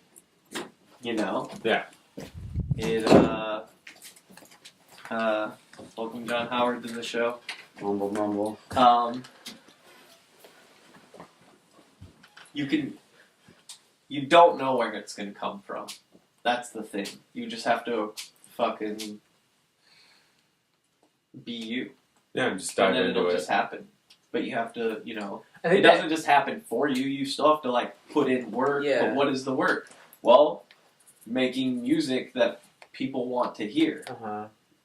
Yeah. It, welcome John Howard to the show. Mumble, mumble. You don't know where it's going to come from. That's the thing. You just have to fucking be you. Yeah, and just dive And then into it'll it. just happen. But you have to, I it think doesn't just happen for you. You still have to like put in work. Yeah. But what is the work? Well, making music that people want to hear.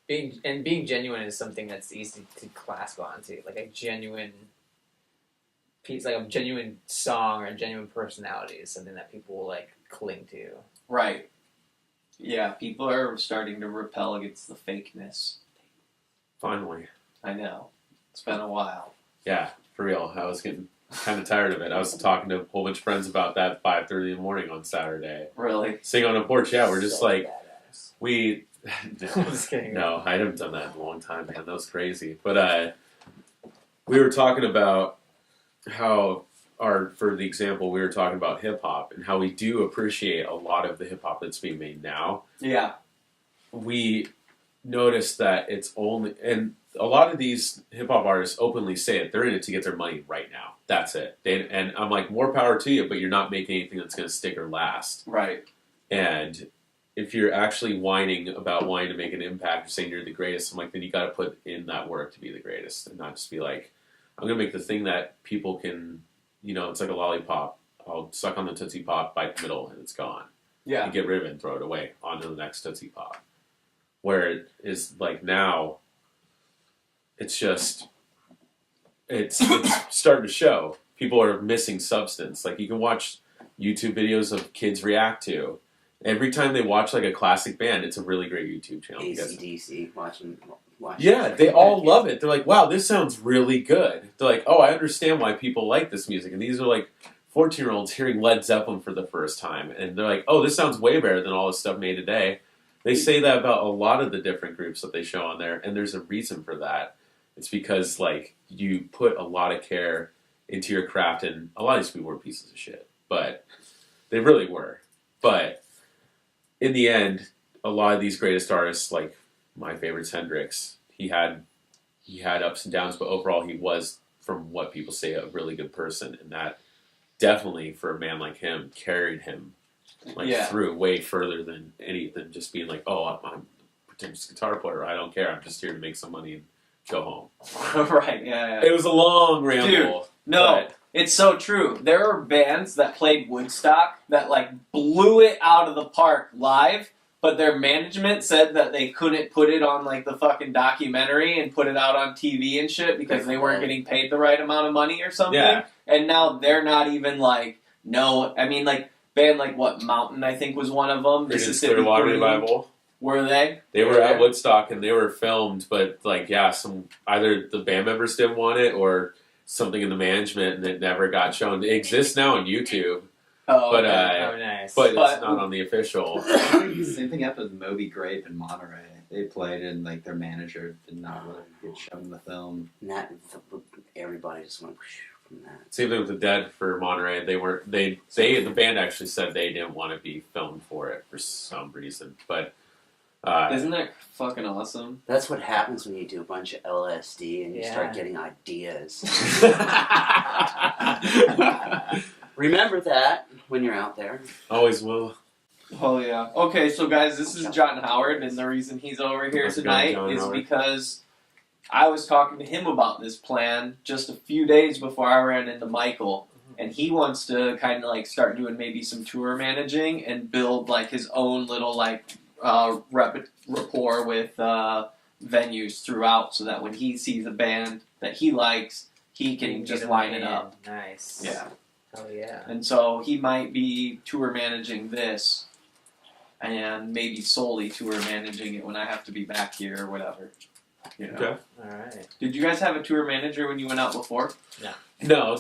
Being genuine is something that's easy to clasp onto, like a genuine piece, like a genuine song or a genuine personality is something that people will like cling to. Right. Yeah, people are starting to repel against the fakeness. Finally. I know. It's been a while. Yeah, for real. I was getting kind of tired of it. I was talking to a whole bunch of friends about that at 5:30 in the morning on Saturday. Really? Sitting on a porch, yeah, we're just So like, badass. we... I'm just kidding. No, I haven't done that in a long time, man. That was crazy. But we were talking about how, for the example, we were talking about hip-hop and how we do appreciate a lot of the hip-hop that's being made now. Yeah. We noticed that it's only... And a lot of these hip-hop artists openly say it. They're in it to get their money right now. That's it. And I'm like, more power to you, but you're not making anything that's going to stick or last. Right. And if you're actually whining about wanting to make an impact, or saying you're the greatest, I'm like, then you got to put in that work to be the greatest, and not just be like, I'm gonna make the thing that people can, it's like a lollipop. I'll suck on the Tootsie Pop, bite the middle, and it's gone. Yeah. You get rid of it and throw it away onto the next Tootsie Pop. Where it is like now, it's starting to show. People are missing substance. Like you can watch YouTube videos of kids react to. Every time they watch like a classic band, it's a really great YouTube channel. AC/DC, watching. Yeah, they all love it. They're like, wow, this sounds really good. They're like, oh, I understand why people like this music. And these are like 14-year-olds hearing Led Zeppelin for the first time. And they're like, oh, this sounds way better than all the stuff made today. They say that about a lot of the different groups that they show on there. And there's a reason for that. It's because like you put a lot of care into your craft. And a lot of these people were pieces of shit. But they really were. But in the end, a lot of these greatest artists, like my favorite's Hendrix, he had ups and downs, but overall he was, from what people say, a really good person, and that definitely for a man like him carried him through way further than just being like, oh, I'm a pretentious guitar player. I don't care. I'm just here to make some money and go home. Right? Yeah. It was a long ramble. Dude, no. It's so true. There are bands that played Woodstock that like blew it out of the park live, but their management said that they couldn't put it on like the fucking documentary and put it out on TV and shit because they weren't getting paid the right amount of money or something. Yeah. And now they're not even like, no, I mean like band like what Mountain I think was one of them. Mississippi Clearwater Green. Revival. Were they? They were at Woodstock and they were filmed, but like either the band members didn't want it or something in the management and it never got shown. It exists now on YouTube. Oh, but nice. but it's not on the official. Same thing happened with Moby Grape in Monterey. They played and like their manager did not let it get shown in the film. And that everybody just went from that. Same thing with the Dead for Monterey. The band actually said they didn't want to be filmed for it for some reason. But isn't that fucking awesome? That's what happens when you do a bunch of LSD and you Yeah. start getting ideas. Remember that when you're out there. always will. Oh yeah. Okay, so guys, this is John Howard, and the reason he's over here How's it tonight going, John is Howard? because I was talking to him about this plan just a few days before I ran into Michael, and he wants to kind of like start doing maybe some tour managing and build like his own little like rapport with venues throughout, so that when he sees a band that he likes, he can just line it up. Nice. Yeah. Oh yeah. And so he might be tour managing this, and maybe solely tour managing it when I have to be back here or whatever. You know? Okay. All right. Did you guys have a tour manager when you went out before? No,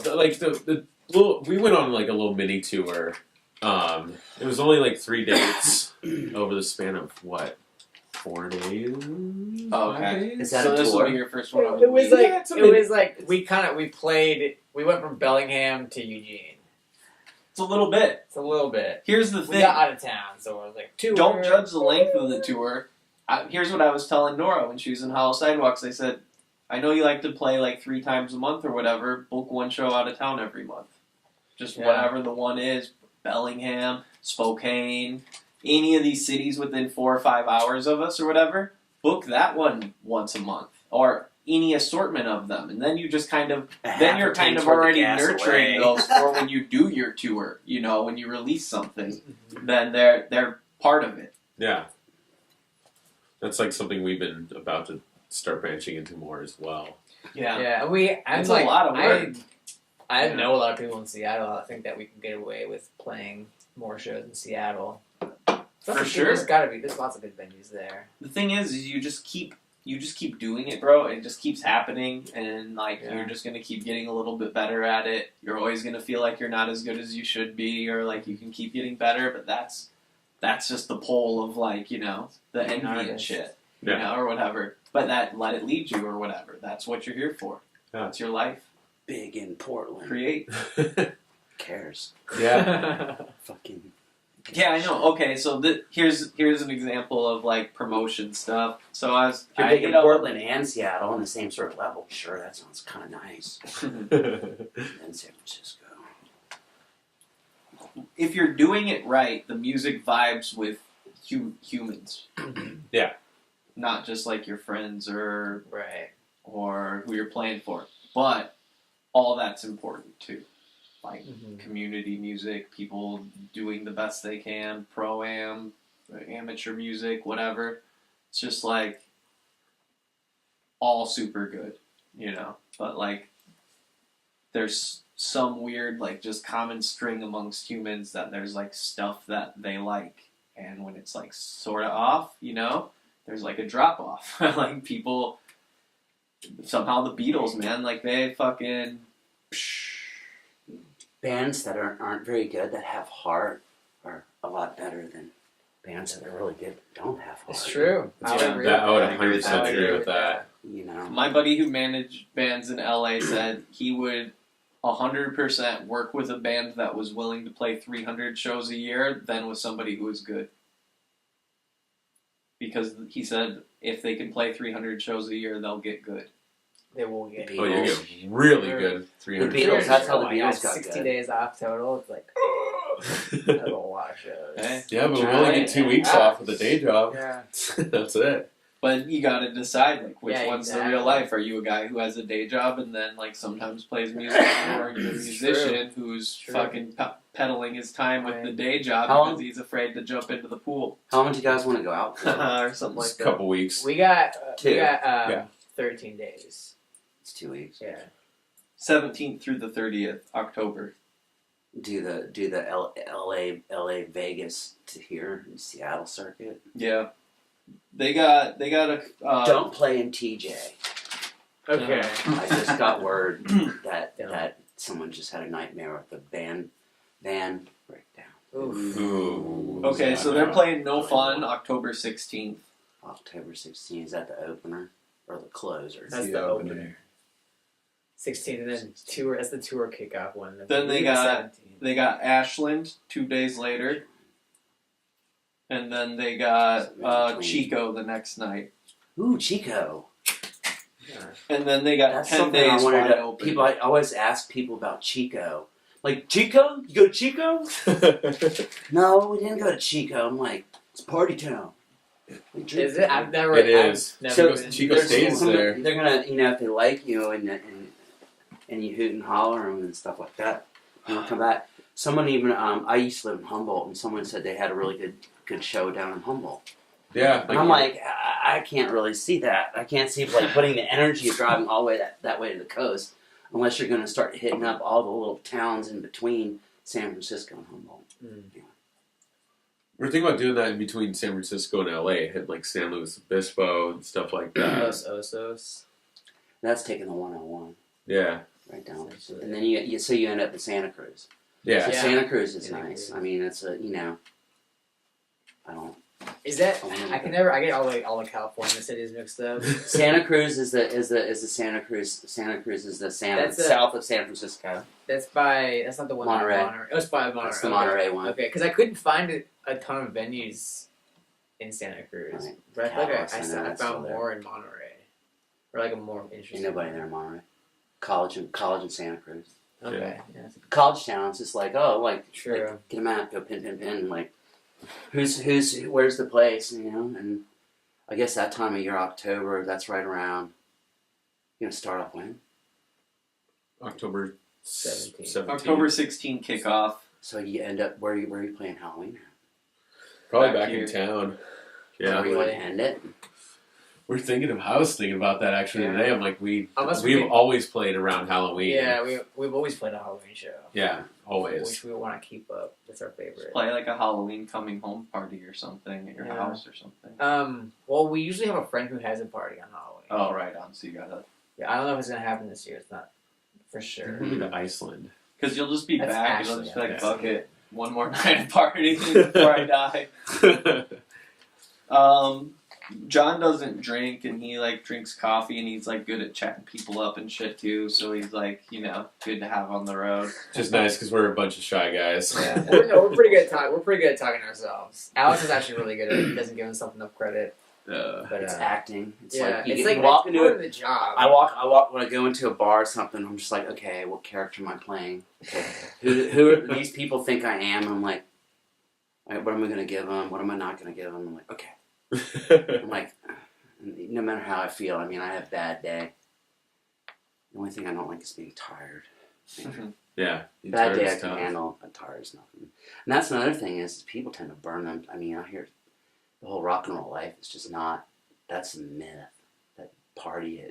we went on like a little mini tour. It was only like 3 dates over the span of what, 4 days? Oh, 5 okay. days? Is that So a this will tour? be your first one. It was like Yeah, it's a it was like we went from Bellingham to Eugene. It's a little bit. It's a little bit. Here's the We thing. got out of town, so it was like tour. Don't judge the length of the tour. Here's what I was telling Nora when she was in Hollow Sidewalks. I said, I know you like to play like 3 times a month or whatever. Book one show out of town every month. Just whatever the one is. Bellingham, Spokane, any of these cities within 4 or 5 hours of us or whatever. Book that one once a month. Or any assortment of them. And then you just kind of, then you're kind of already nurturing those for when you do your tour. You know, when you release something, then they're part of it. Yeah. That's like something we've been about to start branching into more as well. Yeah. Yeah, It's a lot of work. I know a lot of people in Seattle. I think that we can get away with playing more shows in Seattle. For sure. There's lots of good venues there. The thing is you just keep doing it, bro. It just keeps happening, and like you're just gonna keep getting a little bit better at it. You're always gonna feel like you're not as good as you should be, or like you can keep getting better. But that's just the pull of like the envy and shit, or whatever. But let it lead you or whatever. That's what you're here for. Yeah. It's your life. Big in Portland. Create. Cares. Yeah. Fucking. Yeah, I know. Okay, so here's an example of like promotion stuff. So If you're big in Portland and Seattle on the same sort of level, sure, that sounds kind of nice. And then San Francisco. if you're doing it right, the music vibes with humans. Yeah. Not just like your friends or who you're playing for. But all that's important too. Like community music, people doing the best they can, pro-am, amateur music, whatever. It's just like all super good, But like there's some weird like just common string amongst humans that there's like stuff that they like, and when it's like sort of off, there's like a drop off. Like people somehow the Beatles, man, like they fucking Bands that aren't very good that have heart are a lot better than bands that are really good that don't have heart. It's true. I would 100% agree with that. My buddy who managed bands in LA said he would 100% work with a band that was willing to play 300 shows a year than with somebody who was good. Because he said if they can play 300 shows a year, they'll get good. They will get. The Oh, you Beatles. get really good 300 The Beatles, shows. that's how the Oh my God, Beatles got 60 good. days off total. It's like that's a lot of shows. Okay. Yeah, but we only get 2 weeks off of the day job. Yeah. That's it. But you got to decide like which Yeah, one's the exactly. real life. Are you a guy who has a day job and then like sometimes plays music, or are you a It's musician who's True. fucking peddling his time with Right. the day job How because long- he's afraid to jump into the pool How long do you guys want to go out for? or something like Just a that. couple weeks. We got Two. Yeah. 13 days. It's 2 weeks. Yeah. 17th through the 30th October. Do the LA Vegas to here in Seattle circuit. Yeah, they got a Don't play in TJ. Okay. I just got word that Yeah. that someone just had a nightmare with the van breakdown. Oof. Ooh. Okay, so they're playing No Fun October 16th. October 16th, is that the opener or the closer? That's the the opener. opener. 16th, and then tour. That's the tour kickoff one. Then they Maybe got- 17th. They got Ashland 2 days later, and then they got Chico the next night, Ooh, Chico. Yeah. and then they got That's 10 something days I wanted wide to. open. People, I always ask people about Chico. Like, Chico? You go to Chico? No, we didn't go to Chico. I'm like, it's party town. We drink Is it? there. I've never. It is. I've never So been. Chico There's stays some- there. They're gonna, if they like you and you hoot and holler and stuff like that, you know, come back. Someone even, I used to live in Humboldt, and someone said they had a really good show down in Humboldt. Yeah. And I'm like, I can't really see that. I can't see like putting the energy of driving all the way that way to the coast, unless you're gonna start hitting up all the little towns in between San Francisco and Humboldt. Mm. we're thinking about doing that in between San Francisco and LA. Hit like San Luis Obispo and stuff like that. Los Osos. That's taking the 101 Yeah. right down, Essentially. and then you end up in Santa Cruz. Yeah. Yeah. Santa Cruz is Santa nice. Cruz. I mean, it's a I don't. Is that? Oh, I can never. I get all the California cities mixed up. Santa Cruz is the Santa Cruz. Santa Cruz is the That's a- south of San Francisco. That's by. That's not the one. Monterey. In Monterey. Oh, it's by Monterey. That's the okay. Monterey one. Okay, because I couldn't find a ton of venues in Santa Cruz, Right. but I feel like Calais, I know I that's still found there. more in Monterey, or like a more interesting. Ain't nobody there in Monterey. College in Santa Cruz. Okay, yeah, College towns, it's like, oh, like, true. like, get a map, go pin, like, where's the place, you know? And I guess that time of year, October, that's right around. You gonna start off when? October 17th. 17th. October 16th kickoff. So you end up where are you playing Halloween? Probably Back back here. in town. Where Yeah. you want to end it? I was thinking about that actually Yeah. today. I'm like, we've we- always played around Halloween. Yeah, we've always played a Halloween show. Yeah, always. Which we want to keep up. That's our favorite. Play like a Halloween coming home party or something at your Yeah. house or something. Well, we usually have a friend who has a party on Halloween. Oh, right on. So you gotta, Yeah, I don't know if it's gonna happen this year. It's not for sure. Maybe to Iceland. because you'll just be That's back. You'll actually just be like, nice. fuck it, one more night of party before I die. John doesn't drink, and he like drinks coffee, and he's like good at chatting people up and shit too. So he's like, good to have on the road. Just nice because we're a bunch of shy guys. Yeah, we're pretty good at talking. We're pretty good at talking to ourselves. Alex is actually really good at it. He doesn't give himself enough credit. But It's acting. It's yeah, like you it's get- like walk it's into part it. of the job. I walk when I go into a bar or something. I'm just like, okay, what character am I playing? Okay, who are these people think I am? I'm like, all right, what am I gonna give them? What am I not gonna give them? I'm like, okay. I'm like, no matter how I feel. I mean, I have a bad day. The only thing I don't like is being tired. Yeah. Bad day I Tired's can tough. handle, but tired is nothing. And that's another thing is people tend to burn them. I mean, I hear the whole rock and roll life is just not. That's a myth. That party.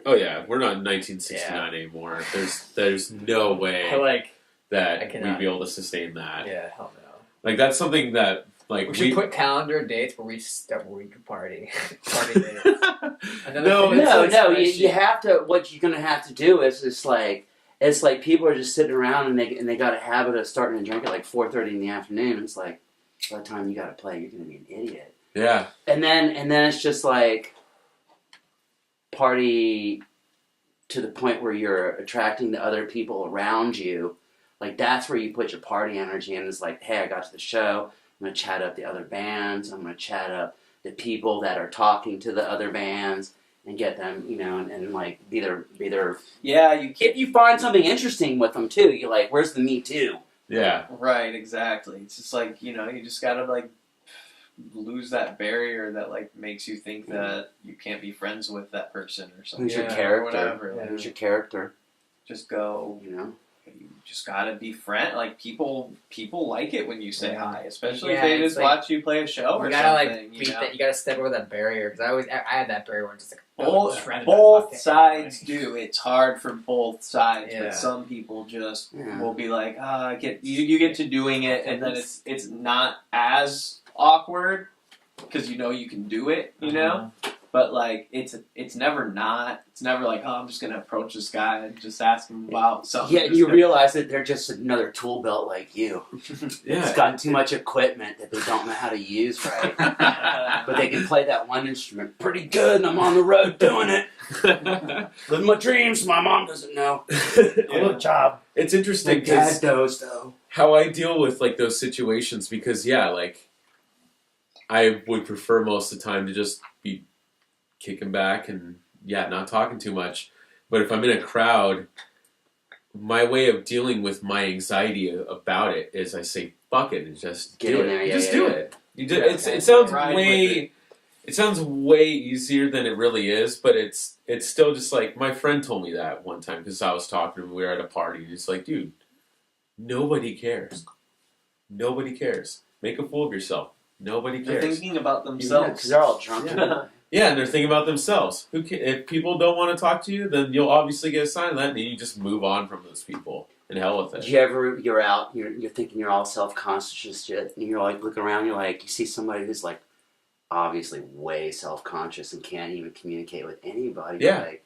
Oh yeah, we're not in 1969 anymore. There's no way I that cannot. we'd be able to sustain that. Yeah, hell no. Like that's something that like We should put calendar dates where we can party. Party dates. Another No, thing that's No. like You spreadsheet. have to. What you're gonna have to do is it's like people are just sitting around and they got a habit of starting to drink at like 4:30 in the afternoon. It's like by the time you got to play, you're gonna be an idiot. Yeah. And then it's just like party to the point where you're attracting the other people around you. Like that's where you put your party energy in. It's like, hey, I got to the show. I'm gonna chat up the other bands. I'm gonna chat up the people that are talking to the other bands. and get them, and like be their. Yeah, you can't. If you find something interesting with them too, you're like, where's the me too? Yeah. Right, exactly. It's just like, you just gotta like lose that barrier that like makes you think that you can't be friends with that person or something. Who's your or character? whatever. Like, Who's your character? just go. You just gotta be friend. Like people like it when you say hi, especially if they just watch you play a show or You gotta something. like beat that. You gotta step over that barrier because I had that barrier when just like Both sides do. It's hard for both sides, Yeah. but some people just Yeah. will be like, I get you get to doing it, and then it's not as awkward because you can do it, But like it's never like, I'm just gonna approach this guy and just ask him about something. Yeah, you realize that they're just another tool belt like you. Yeah. It's got too much equipment that they don't know how to use right. But they can play that one instrument pretty good, and I'm on the road doing it. Living my dreams, my mom doesn't know. Good job. It's My interesting dad because knows, though. how I deal with like those situations because like I would prefer most of the time to just be kicking back and not talking too much. But if I'm in a crowd, my way of dealing with my anxiety about it is I say fuck it and just Get do in it. there, Just yeah, do yeah. it. You do, it sounds Ride way. It sounds way easier than it really is, but it's still just like my friend told me that one time because I was talking to him. We were at a party, and he's like, "Dude, nobody cares. Nobody cares. Make a fool of yourself. Nobody They're cares." thinking about Because themselves. they're all drunk. Yeah. Yeah, and they're thinking about themselves. If people don't want to talk to you, then you'll obviously get a sign of that, and you just move on from those people. And hell with it. You're out, you're thinking you're all self-conscious and shit, and you're like looking around, you see somebody who's like obviously way self-conscious and can't even communicate with anybody. Yeah. You're like,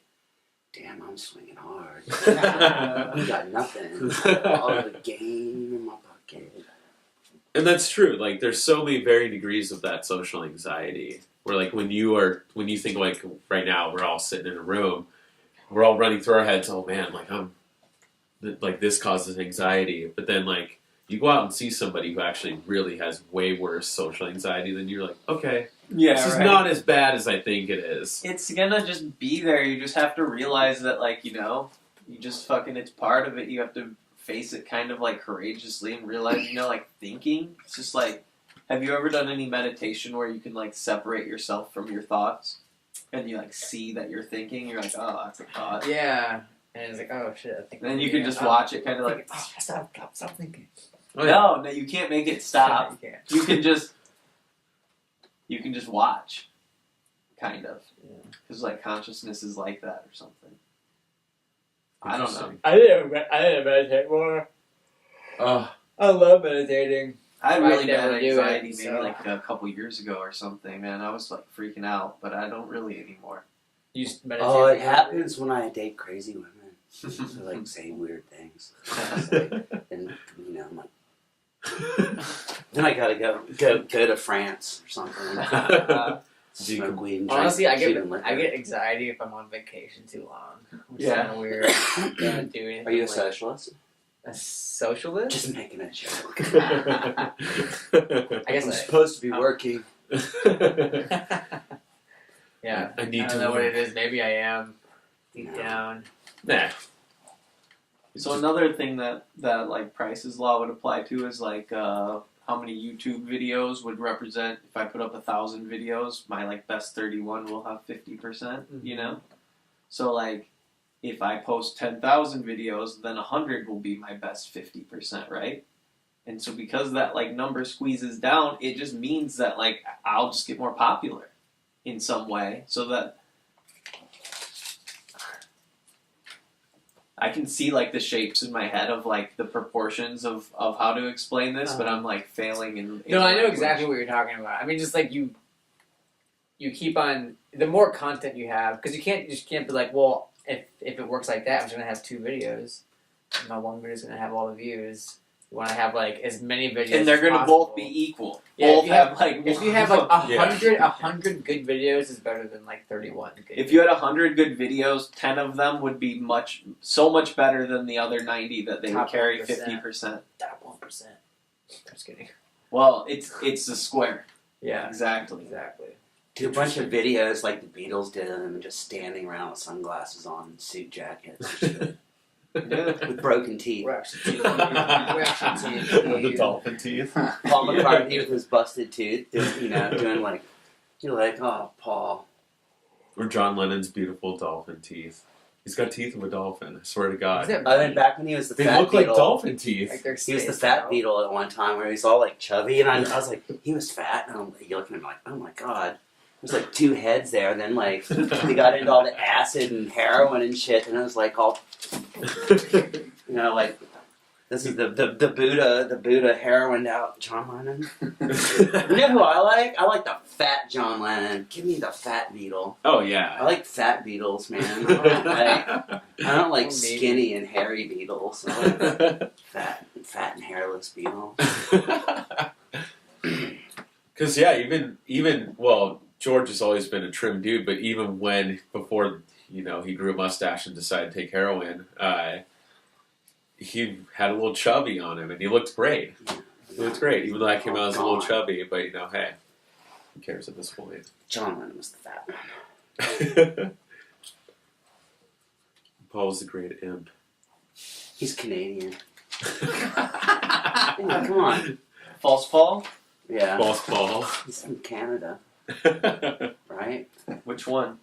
damn, I'm swinging hard. You got nothing. All the game in my pocket. And that's true. Like, there's so many varying degrees of that social anxiety. Where, like, when you think, like, right now, we're all sitting in a room, we're all running through our heads, oh man, like, this causes anxiety. But then, like, you go out and see somebody who actually really has way worse social anxiety than you're like, okay, this is not as bad as I think it is. It's gonna just be there. You just have to realize that, like, you just fucking, it's part of it. You have to face it kind of, like, courageously and realize, like, thinking. It's just, like, have you ever done any meditation where you can, like, separate yourself from your thoughts? And you, like, see that you're thinking? You're like, oh, that's a thought. Yeah. And it's like, oh shit, I think. And then you can just watch it kind of like, stop thinking. Oh, no, you can't make it stop. You can't. You can just watch, kind of, Yeah. because like consciousness is like that or something. I don't know. I didn't meditate more. I love meditating. I had I really bad never do anxiety it, maybe so. like a couple years ago or something. Man, I was like freaking out, but I don't really anymore. You meditate. Oh, it happens when I date crazy women. They like say weird things. And I'm like, then I gotta go to France or something. Smoke weed and drink Honestly, I shooting liquor. get anxiety if I'm on vacation too long. Which is Yeah. kind of weird. Don't do anything. Are you a like- socialist? A socialist? Just making a joke. I guess I'm I- supposed to be working. Yeah. I need I to don't know what work. it is. Maybe I am deep No. down. Nah. So another thing that like Price's Law would apply to is like how many YouTube videos would represent, if I put up 1,000 videos, my like best 31 will have 50%, you know? So like if I post 10,000 videos, then 100 will be my best 50%, right? And so because that like number squeezes down, it just means that like I'll just get more popular in some way, so that I can see like the shapes in my head of like the proportions of how to explain this, but I'm like failing in No, I know language. exactly what you're talking about. I mean, just like you keep on, the more content you have, because you just can't be like, well, if it works like that, I'm just gonna have 2 videos. And my one video is gonna have all the views. You want to have like as many videos, And they're as gonna possible. both be equal. Yeah, Both if you have like 100 good videos is better than like 31 good. If you had 100 good videos, 10 of them would be so much better than the other 90 that they would Top carry 1%. 50%. Top 1%. I'm just kidding. Well, it's the square. Yeah. Exactly. Exactly. Do a bunch of videos like the Beatles did of them just standing around with sunglasses on and suit jackets and shit. With broken teeth. Reaction The dolphin teeth. Paul McCartney with his busted tooth, doing like, you're like, oh, Paul. Or John Lennon's beautiful dolphin teeth. He's got teeth of a dolphin, I swear to God. Then back when he was the They fat look Beatle, like dolphin teeth. Like they're he was the spaced fat out. Beatle at one time where he was all like chubby, and I was like, he was fat, and you're looking at him like, oh my God. There's like two heads there, and then like they got into all the acid and heroin and shit, and it was like all, like, this is the Buddha heroined out John Lennon. You know who I like? I like the fat John Lennon. Give me the fat Beatle. Oh, I yeah. like fat Beatles, man. I don't like skinny and hairy Beatles. I like fat and hairless Beatles. Because, yeah, even, well, George has always been a trim dude, but even before, he grew a mustache and decided to take heroin, he had a little chubby on him, and he looked great. He looked great, even though I came out as a little chubby, but, hey, who cares at this point? John Lennon was the fat one. Paul was the great imp. He's Canadian. Yeah, come on. False Paul? Yeah. False Paul. He's from Canada, right? Which one?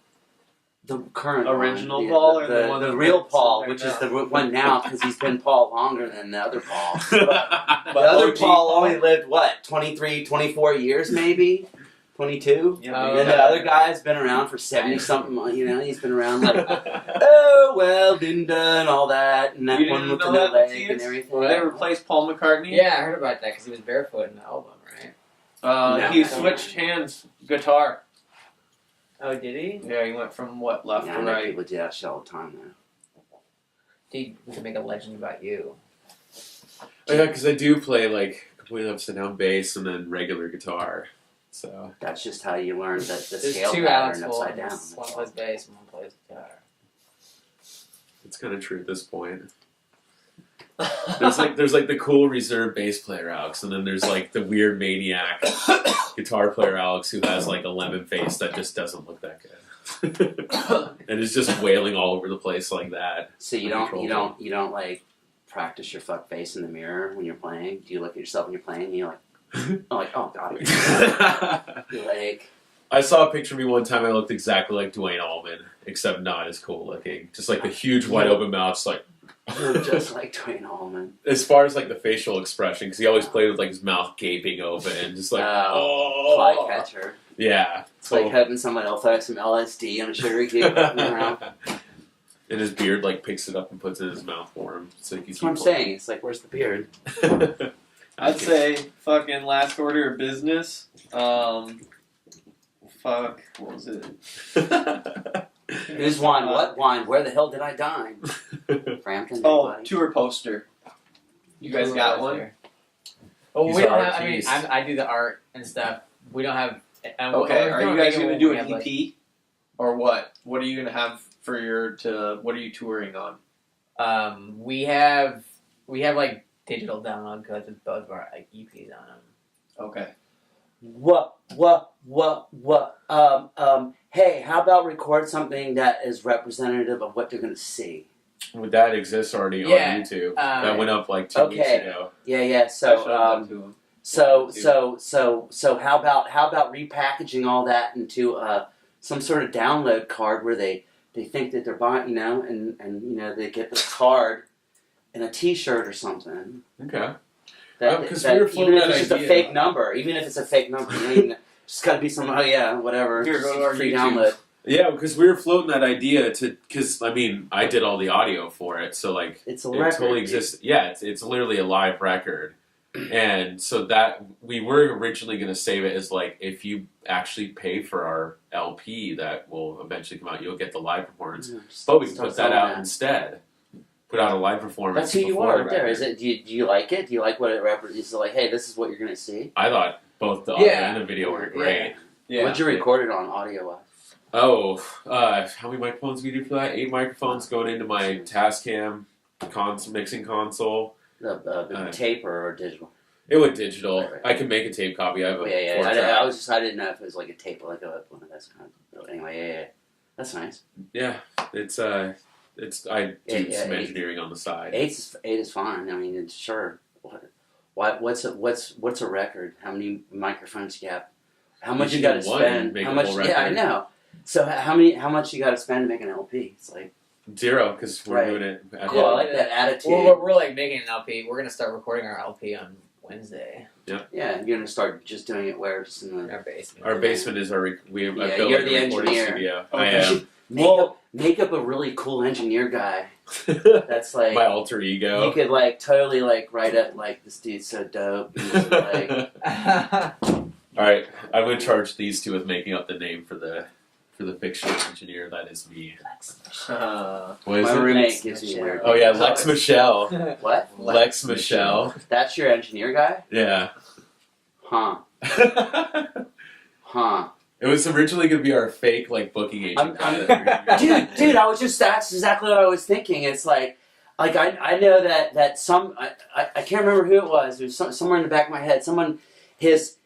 The current Original one. Paul or the one the that real lives Paul, right which now? is the one now because he's been Paul longer than the other Paul. But The other OG Paul only lived, 23, 24 years maybe? 22? Yeah, And then the other guy's been around for 70-something, he's been around like, oh, well, didn't and all that, and that You one didn't with the know no that, leg Mattias? and everything. They replaced Paul McCartney? Yeah, I heard about that because he was barefoot in the album, right? He switched hands, guitar. Oh, did he? Yeah, he went from left Yeah, to I know right. people do that shit all the time now. Dude, we can make a legend about you. Oh, yeah, because I do play, completely upside down bass and then regular guitar. So That's just how you learn that the There's scale two Alex pattern upside down. Fultons. One plays bass and one plays guitar. it's kind of true at this point. There's the cool reserve bass player Alex, and then there's the weird maniac guitar player Alex who has a lemon face that just doesn't look that good, and is just wailing all over the place like that. So you don't practice your fuck face in the mirror when you're playing? Do you look at yourself when you're playing and you're like, oh god. You're like, I saw a picture of me one time. I looked exactly like Dwayne Allman, except not as cool looking. Just the huge wide open mouth, you're just like Dwayne Allman. as far as the facial expression, because he always played with his mouth gaping open and just Flycatcher. Yeah. It's like hoping someone will throw some LSD on a sugar cube. And his beard picks it up and puts it in his mouth for him. So That's what I'm saying. It's like, where's the beard? I'd say fucking last order of business. What was it? Who's wine? What wine? Where the hell did I dine? Frampton. Oh, anybody? tour poster. You guys got one? Oh, These we don't are have. our I mean, keys. I do the art and stuff. We don't have. Okay, are you guys gonna do an an EP? Or what? What are you gonna have for what are you touring on? We have digital download codes with both of our EPs on them. Okay. What? Hey, how about record something that is representative of what they're gonna see? Well, that exists already Yeah, on YouTube. That went up 2 weeks ago. Yeah. I showed that to him. So how about repackaging all that into some sort of download card where they think that they're buying, and they get this card and a T-shirt or something. Okay. Because we were floating even if that it's just a idea. fake number, just gotta be some whatever. Here, go to our free YouTube. download. Yeah, because we were floating that idea because I did all the audio for it, so It's a it record. totally exists. Yeah, it's literally a live record, and so that we were originally going to save it as if you actually pay for our LP that will eventually come out, you'll get the live performance. But we can Start put that selling out instead. Put out a live performance. That's who you before are the right there. record. Is it? Do you like it? Do you like what it represents? Hey, this is what you're gonna see. I thought both the audio Yeah. and the video were great. Yeah. What'd you record it on audio wise? Oh, how many microphones we do for that? 8 microphones going into my Tascam mixing console. The Uh, tape or digital? It went digital. Right. I can make a tape copy. I have a Oh, yeah. 4-track. I didn't know if it was like a tape, like one of those kind of. Anyway, yeah. That's nice. Yeah, it's I do some engineering on the side. 8 is fine. I mean, it's sure. What's a record? How many microphones you have? How much you got to spend? How much? Yeah, I know. So how much you got to spend to make an LP? It's like 0 because we're doing it. cool. I like that attitude. Well, we're like making an LP. We're gonna start recording our LP on Wednesday. Yeah, you're gonna start just doing it where just in In the our basement. Our basement is our we. Yeah, I built you're a the recording engineer. studio. Oh, I you am. make up a really cool engineer guy. That's like My alter you ego. could like totally like write up like this dude's so dope. He's just, like All right, I'm gonna charge these two with making up the name for the fictional engineer. That is me. What is my it? roommate gives me weird. Oh yeah, Lex Michelle. What? Lex Michelle. That's your engineer guy? Yeah. Huh? Huh? It was originally gonna be our fake like booking agent guy. Dude, that's exactly what I was thinking. It's like I know that some I can't remember who it was. It was somewhere in the back of my head. Someone his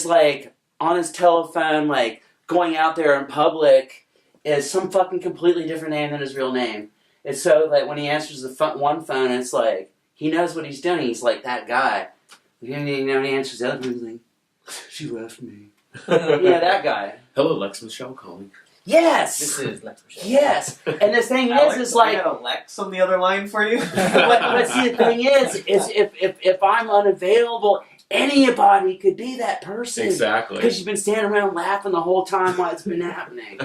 like on his telephone like going out there in public is some fucking completely different name than his real name. It's so that when he answers the one phone, it's like he knows what he's doing. He's like that guy. When he answers the other phone, he's like, she left me. Yeah, that guy. Hello, Lex Michelle calling. Yes. This is Lex Michelle. Yes. And the thing Alex, is like. I got a Lex on the other line for you. but see, the thing is if I'm unavailable, anybody could be that person. Exactly. Because you've been standing around laughing the whole time while it's been happening.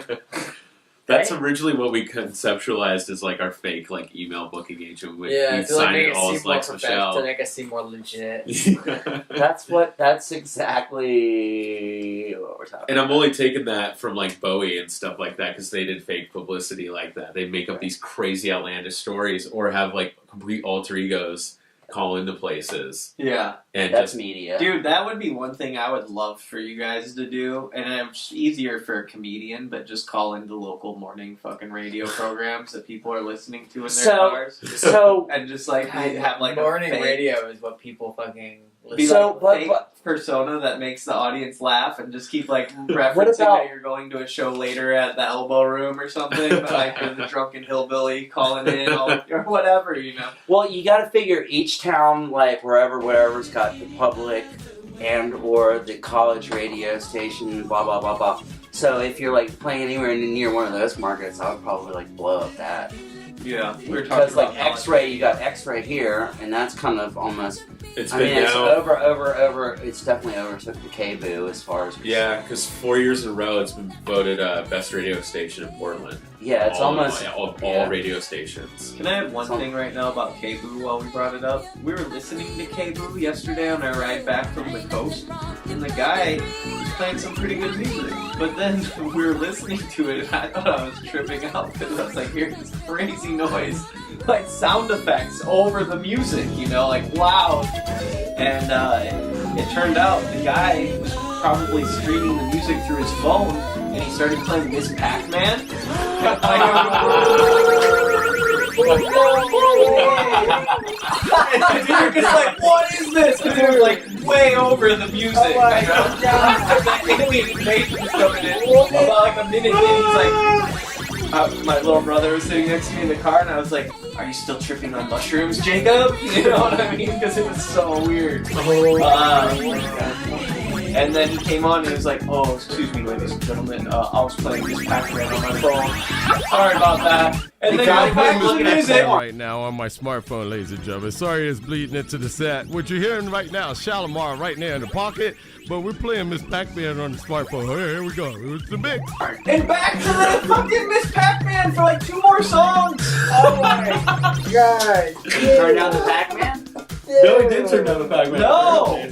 That's Right? originally what we conceptualized as like our fake like email booking agent. Yeah, I We'd feel like sign make it it all seem as more Lex professional, to Michelle. make us seem more legit. That's exactly what we're talking And about. I'm only taking that from like Bowie and stuff like that because they did fake publicity like that. They make up these crazy outlandish stories or have like complete alter egos call into places Yeah. and That's just media. Dude, that would be one thing I would love for you guys to do, and it's easier for a comedian, but just call into local morning fucking radio programs that people are listening to in their cars, So and just like have like morning a fake, radio is what people fucking be listen. So, like a but- fake persona that makes the audience laugh, and just keep like referencing What about- that you're going to a show later at the Elbow Room or something, but like you're the drunken hillbilly calling in, or whatever, you know. Well, you got to figure each town, like wherever's got the public and or the college radio station, blah blah blah blah. So if you're like playing anywhere near one of those markets, I would probably like blow up that. Yeah, we were talking Because like about X-ray, you got X-ray here, and that's kind of almost. it's I been mean, it's now. over. It's definitely overtook the KBOO as far as. Yeah, because 4 years in a row it's been voted best radio station in Portland. Yeah, it's almost. all yeah. radio stations. Can I have one thing right now about KBOO while we brought it up? We were listening to KBOO yesterday on our ride back from the coast, and the guy was playing some pretty good music. But then we were listening to it, and I thought I was tripping out because I was like hearing this crazy noise, like sound effects over the music, you know, like loud. And it turned out the guy was probably streaming the music through his phone, and he started playing Miss Pac-Man. And Derek is like, what is this? Because it was like way over the music. Oh my you know? That alien invasion coming in. About like a minute in, he's like, my little brother was sitting next to me in the car, and I was like, are you still tripping on mushrooms, Jacob? You know what I mean? Because it was so weird. And then he came on and he was like, oh, excuse me, ladies and gentlemen, I was playing this Pac-Man on my phone. Sorry about that. And then got went back him to the looking at music. Right now on my smartphone, ladies and gentlemen. Sorry it's bleeding into the set. What you're hearing right now is Shalimar right there in the pocket, but we're playing Miss Pac-Man on the smartphone. Here we go. It was the mix. And back to the fucking Miss Pac-Man for like 2 more songs. Oh my god! Did you turn down the Pac-Man? No, he did turn down the Pac-Man. No.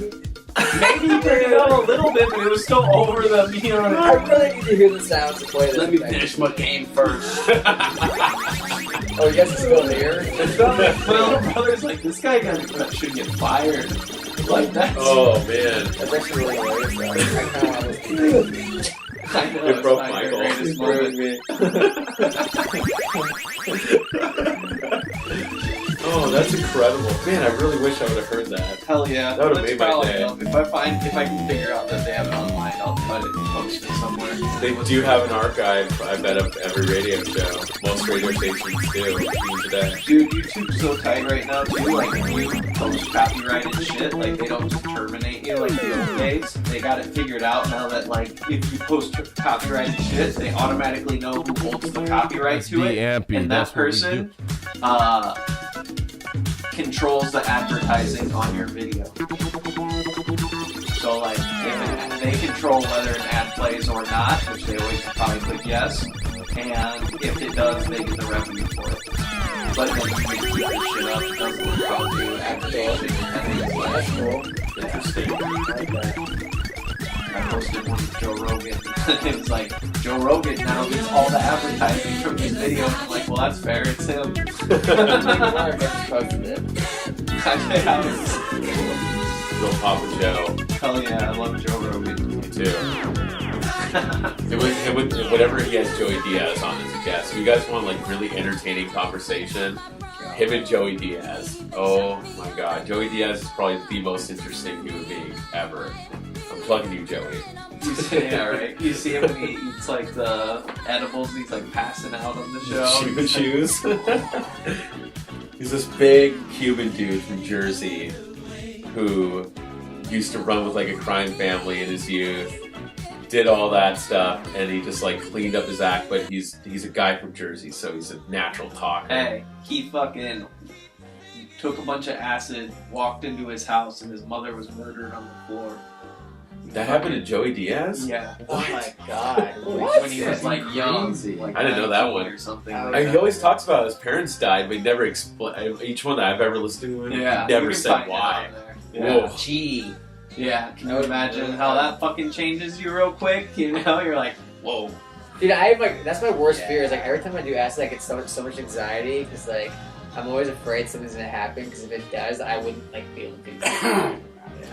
Maybe he turned it down a little bit, but it was still over the, you know. I really need to hear the sounds to play this. Let me thing. finish my game first. Oh, you guys are still here? My little brother's like, this guy should get fired. Like that's. Oh man. That's actually really hilarious, though. I kind of want to I know, It broke it's my not goal. the greatest moment. Oh, that's That's incredible. Man, I really wish I would have heard that. Hell yeah. That would've That's made my probably day. up. If I can figure out that they have it online, I'll try to post it somewhere. They do have an archive, I bet, of every radio show. Most radio stations do, even today. Dude, YouTube's so tight right now too. Like if you post copyrighted shit, like they don't just terminate you like the old days. They got it figured out now that like if you post copyrighted shit, they automatically know who holds the copyright to it, Ampy. and that person controls the advertising on your video. So like if they control whether an ad plays or not, which they always probably click yes, and if it does, they get the revenue for it. But then you can keep this shit up, it doesn't look how to advertising. That's cool. Interesting. I like that. I posted one with Joe Rogan. It was like, Joe Rogan now gets all the advertising from his video. I'm like, well, that's fair, it's him. Real Papa Joe. Hell yeah, I love Joe Rogan. Me too. Whatever he has Joey Diaz on as a guest. If you guys want like really entertaining conversation, him and Joey Diaz. Oh my god. Joey Diaz is probably the most interesting human being ever. I'm plugging you, Joey. Yeah, right. You see him when he eats like the edibles, he's like passing out on the show. Cuban shoes. He's this big Cuban dude from Jersey who used to run with like a crime family in his youth, did all that stuff, and he just like cleaned up his act. But he's a guy from Jersey, so he's a natural talker. Hey, he fucking took a bunch of acid, walked into his house, and his mother was murdered on the floor. That happened to Joey Diaz? Yeah. Oh my god. When he was like young. Like I didn't know that 19 one. Or something. He always talks about his parents died, but he never explained. Each one that I've ever listened to, Yeah. he never you can said find it why. on there. Yeah. Whoa. Gee. Yeah. Can you imagine how that fucking changes you real quick? You know, you're like, whoa. Dude, I have like that's my worst fear. Is like every time I do acid, I get so much anxiety because like I'm always afraid something's gonna happen. Because if it does, I wouldn't like be able to do anything about it.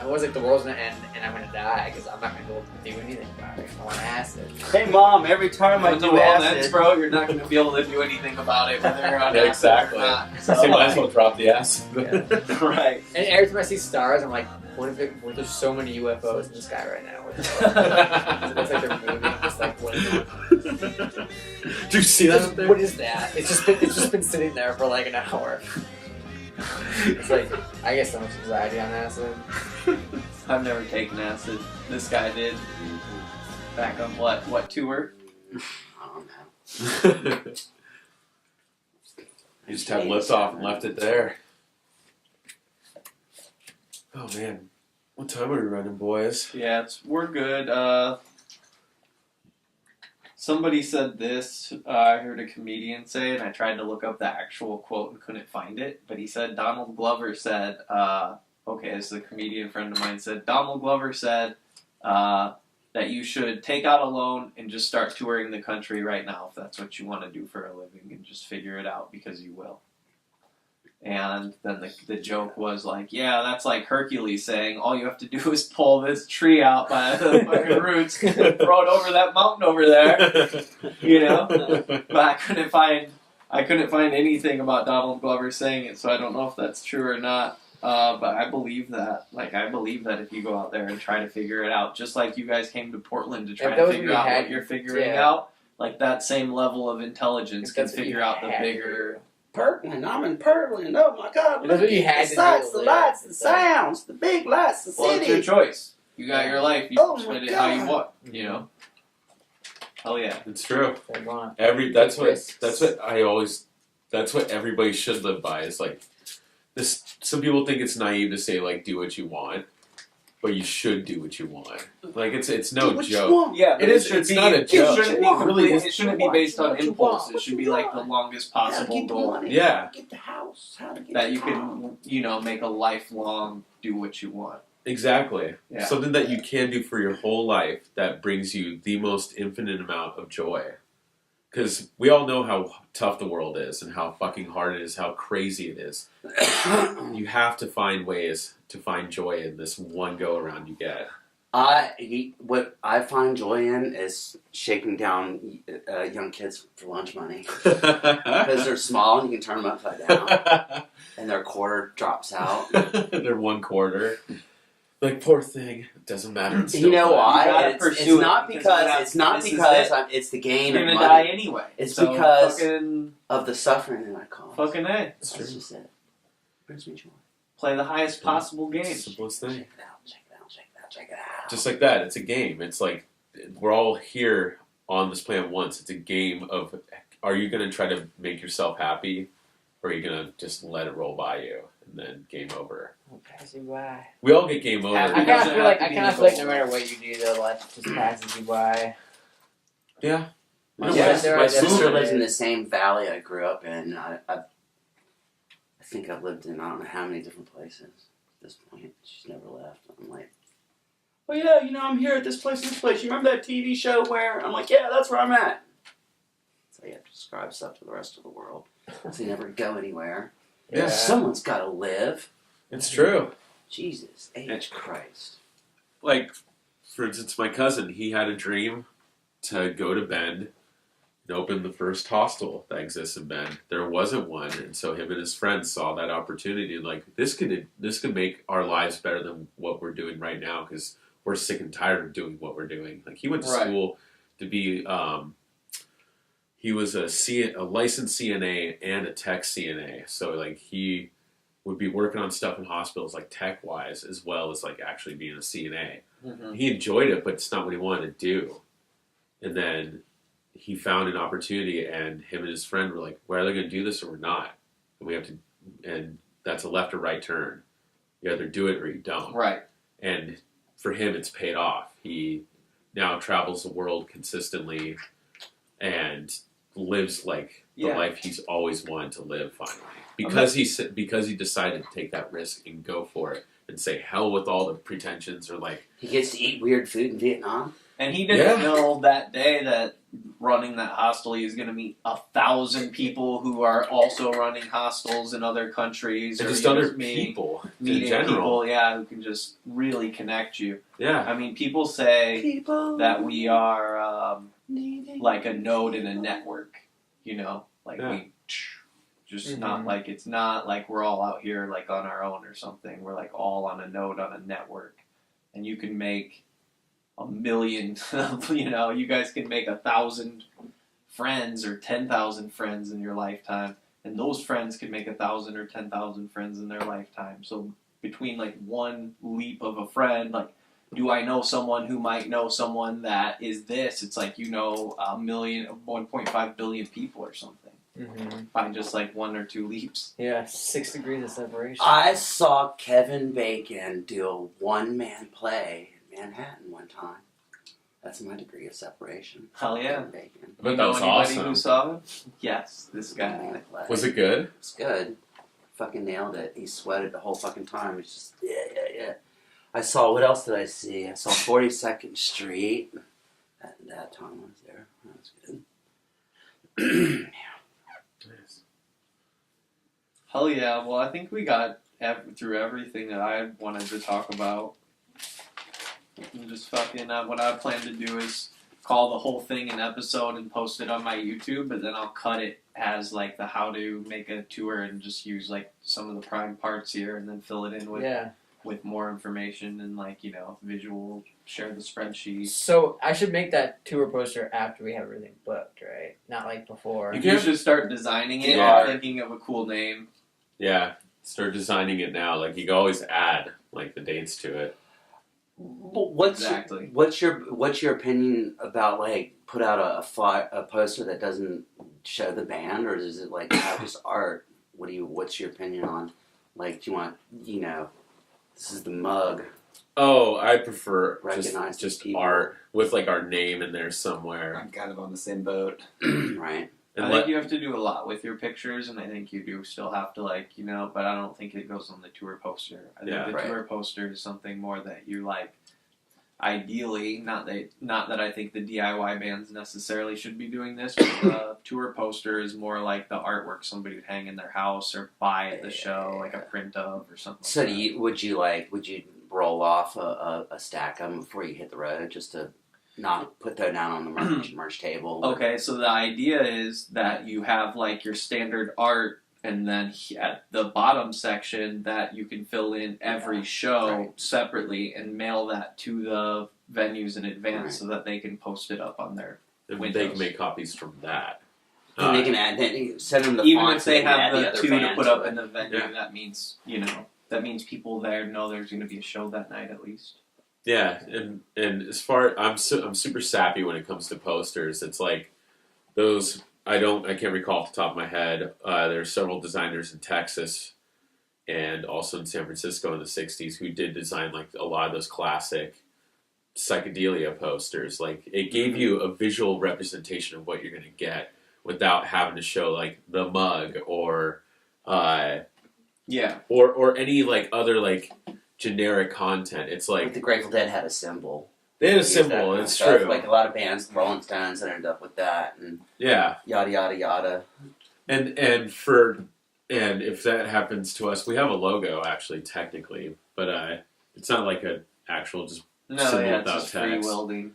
I'm always like the world's gonna end and I'm gonna die because I'm not gonna be able to do anything about it. I want acid. Hey mom, every time I When the do world acid, ends, bro, you're not going to be able to do anything about it, whether you're on Yeah, acid exactly. or not. So you might as well drop the ass. Right. And every time I see stars, I'm like, what if there's so many UFOs in the sky right now? It looks like they're moving, just like what? Did you see that? up there? What is that? It's just been sitting there for like an hour. It's like I get so much anxiety on acid. I've never taken acid. This guy did. Back on what tour? I don't know. You just had lift off and left it there. Oh man, what time are we running, boys? Yeah, we're good. Somebody said this. I heard a comedian say it, and I tried to look up the actual quote and couldn't find it. But he said Donald Glover said, okay, this is a comedian friend of mine said, Donald Glover said that you should take out a loan and just start touring the country right now if that's what you want to do for a living and just figure it out because you will. And then the joke was like, yeah, that's like Hercules saying, all you have to do is pull this tree out by the fucking roots and throw it over that mountain over there, you know? But I couldn't find anything about Donald Glover saying it, so I don't know if that's true or not. But I believe that. Like, I believe that if you go out there and try to figure it out, just like you guys came to Portland to try to figure out what you're figuring out, like that same level of intelligence can figure out the bigger... Portland, I'm in Portland. Oh my God! That's what you had the to sights, do, the yeah. lights, the sounds, the big lights, the Well, it's your city. choice. You got your life. You Oh can my spend it how you God. want. You know. Hell yeah. It's true. Come on. That's what everybody should live by. Is like this. Some people think it's naive to say like do what you want, but you should do what you want. Like it's no Do what you joke. want. Yeah, It is. It's not a It joke. shouldn't be What you complete- want. It shouldn't be based on What you impulse. want. It should be What you like the want. longest How to possible get the goal money, Yeah. how to get the house, how to get that the you car. can, make a lifelong do what you want. Exactly. Yeah. Something that you can do for your whole life that brings you the most infinite amount of joy. Because we all know how tough the world is and how fucking hard it is, how crazy it is. You have to find ways to find joy in this one go around you get. What I find joy in is shaking down young kids for lunch money Because because they're small and you can turn them upside down, and their quarter drops out. they're 1 quarter. Like, poor thing. Doesn't matter. It's You still know fun. why? You gotta It's pursue not it, because this is it. it's the gain You're of gonna money. die anyway. It's so because- fucking Of the suffering that I cause. fucking A. It's That's true. just it. Brings me joy. Play the highest possible game. Simplest thing. Check it out. Check it out. Check it out. Check it out. Just like that. It's a game. It's like we're all here on this planet once. It's a game of, are you going to try to make yourself happy, or are you going to just let it roll by you and then game over? Pass you by. We all get game over. I Happy kind doesn't of feel have like to I be kind of the feel like goal. no matter what you do, though, life just passes you by. Yeah. My, Yeah, sister, there my are sister definitely- lives in the same valley I grew up in. I think I've lived in I don't know how many different places at this point. She's never left. I'm like, oh yeah, I'm here at this place, this place. You remember that TV show where? I'm like, yeah, that's where I'm at. So you have to describe stuff to the rest of the world. So you never go anywhere. Yeah. Someone's got to live. It's true. Jesus H. Christ. Like, for instance, my cousin, he had a dream to go to Bend and open the first hostel that exists in Bend. There wasn't one, and so him and his friends saw that opportunity and like, this could make our lives better than what we're doing right now, because we're sick and tired of doing what we're doing. Like, he went to Right. school to be he was a licensed CNA and a tech CNA, so like he would be working on stuff in hospitals like tech wise as well as like actually being a CNA. Mm-hmm. He enjoyed it, but it's not what he wanted to do. And then he found an opportunity, and him and his friend were like, "We're either going to do this or we're not, and we have to." And that's a left or right turn. You either do it or you don't. Right. And for him, it's paid off. He now travels the world consistently and lives like the Yeah. life he's always wanted to live. Finally, because he decided to take that risk and go for it and say hell with all the pretensions, or like, He gets to eat weird food in Vietnam. And he didn't Yeah. know that day that running that hostel, he was going to meet 1,000 people who are also running hostels in other countries, and or just you other meet- people in meeting general. people, yeah, who can just really connect you. Yeah. I mean, people say People that we are needing like a node in a network, like Yeah. we just not like, it's not like we're all out here like on our own or something. We're like all on a node on a network, and you can make 1 million, you guys can make 1,000 friends or 10,000 friends in your lifetime, and those friends can make 1,000 or 10,000 friends in their lifetime. So between like one leap of a friend, like, do I know someone who might know someone that is this? It's like, 1.5 billion people or something Mm-hmm. by just like 1 or 2 leaps. Yeah, 6 degrees of separation. I saw Kevin Bacon do a one-man play in Manhattan one time. That's my degree of separation. Hell yeah. Kevin Bacon. But You that know was anybody awesome. who saw it? Yes, this guy. One-man play. Was it good? It's good. Fucking nailed it. He sweated the whole fucking time. It's just, yeah. I saw, what else did I see? I saw 42nd Street. That time I was there. That was good. Nice. Hell yeah. Well, I think we got through everything that I wanted to talk about. And just fucking, what I plan to do is call the whole thing an episode and post it on my YouTube, but then I'll cut it as like the how to make a tour and just use like some of the prime parts here and then fill it in with Yeah. with more information and like, visual, share the spreadsheet. So I should make that tour poster after we have everything booked, right? Not like before. You should start designing it Yeah. or thinking of a cool name. Yeah. Start designing it now. Like, you can always add like the dates to it. Exactly. What's your opinion about like put out a poster that doesn't show the band, or is it like have just art? What's your opinion on, like, do you want, this is the mug. Oh, I prefer Recognize just people. art with like our name in there somewhere. I'm kind of on the same boat. Right. And I let- think you have to do a lot with your pictures, and I think you do still have to, like, but I don't think it goes on the tour poster. I think Yeah. the Right. tour poster is something more that you, like, ideally, not that I think the DIY bands necessarily should be doing this, but the tour poster is more like the artwork somebody would hang in their house or buy at the show, like a print of or something So like that. would you roll off a stack of them before you hit the road, just to not put that down on the merch table. Okay, so the idea is that you have like your standard art, and then at the bottom section that you can fill in every show separately and mail that to the venues in advance so that they can post it up on their windows. They can make copies from that. And they can add, send them the even fonts, if they can have add the other two to bands put to up it. in the venue, Yeah. that means people there know there's going to be a show that night at least. Yeah, and as far I'm super sappy when it comes to posters. It's like those I can't recall off the top of my head. There's several designers in Texas and also in San Francisco in the '60s who did design like a lot of those classic psychedelia posters. Like it gave you a visual representation of what you're going to get without having to show like the mug or any like other like generic content. It's like The Grateful Dead had a symbol. they had a Use symbol, that and kind it's of stuff. true. Like a lot of bands, Rolling Stones, ended up with that, and Yeah, yada yada yada. and if that happens to us, we have a logo actually technically, but it's not like an actual just No, symbol yeah, it's without just free text. wielding,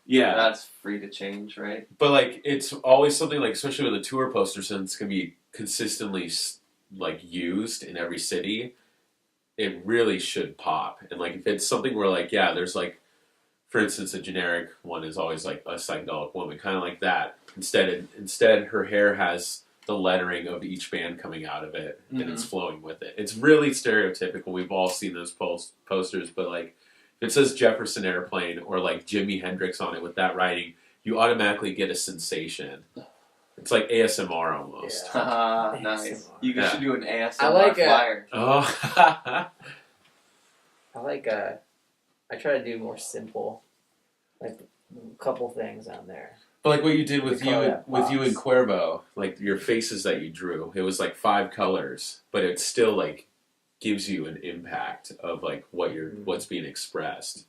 Yeah, That's free to change, right? but like it's always something like, especially with a tour poster, since it's gonna be consistently like used in every city, it really should pop. And like if it's something where like there's like, for instance, a generic one is always like a psychedelic woman, kind of like that. Instead, her hair has the lettering of each band coming out of it, and it's flowing with it. It's really stereotypical. We've all seen those posters, but like if it says Jefferson Airplane or like Jimi Hendrix on it with that writing, you automatically get a sensation. It's like ASMR almost. Nice. You ASMR. should do an ASMR I like flyer. Oh, I try to do more simple, like a couple things on there. but like what you did with We call you that with you and box. Cuervo, like your faces that you drew, it was like 5 colors, but it still like gives you an impact of like what's being expressed.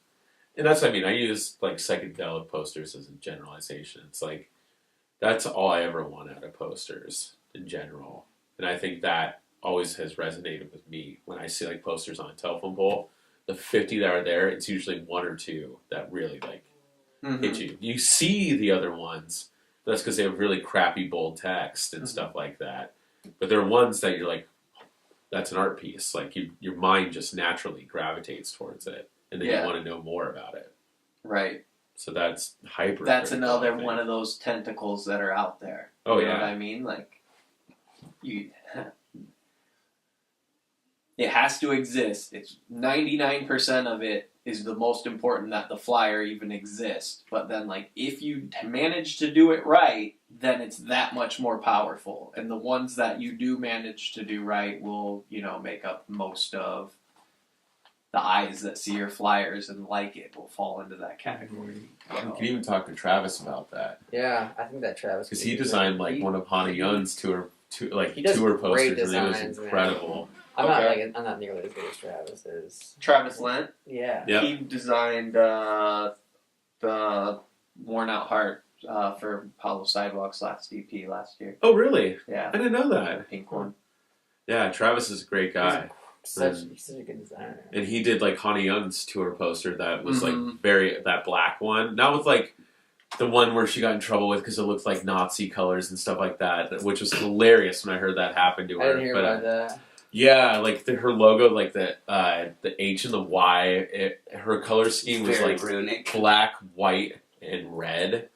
And that's what I mean. I use like psychedelic posters as a generalization. It's like that's all I ever want out of posters in general. And I think that always has resonated with me when I see like posters on a telephone pole. The 50 that are there, it's usually 1 or 2 that really like hit you. You see the other ones, that's because they have really crappy bold text and stuff like that. But there are ones that you're like, that's an art piece. Like your mind just naturally gravitates towards it, and then you want to know more about it. Right. So that's hyper. That's critical, another I think. one of those tentacles that are out there. Oh, You know yeah. what I mean? Like, it has to exist. It's 99% of it is the most important that the flyer even exists. But then, like, if you manage to do it right, then it's that much more powerful. And the ones that you do manage to do right will, make up most of the eyes that see your flyers and like it will fall into that category. You can even talk to Travis about that, Yeah, I think that Travis. because could he do designed that. like He- one of Hana Young's tour He does tour great posters, and it designs, was man. incredible. I'm Okay. not nearly as good as Travis is. Travis Lent, Yeah. Yep. he designed the Worn Out Heart for Hollow Sidewalks last EP last year. Oh, really? Yeah, I didn't know that. the pink one. Yeah, Travis is a great guy. He's such a good designer. And he did like Hana Young's tour poster that was Mhm. like that black one, not with like the one where she got in trouble with because it looked like Nazi colors and stuff like that, which was hilarious when I heard that happen to her. I didn't hear but about that. yeah, like her logo, like the H and the Y, her color scheme was Very like runic. black, white, and red.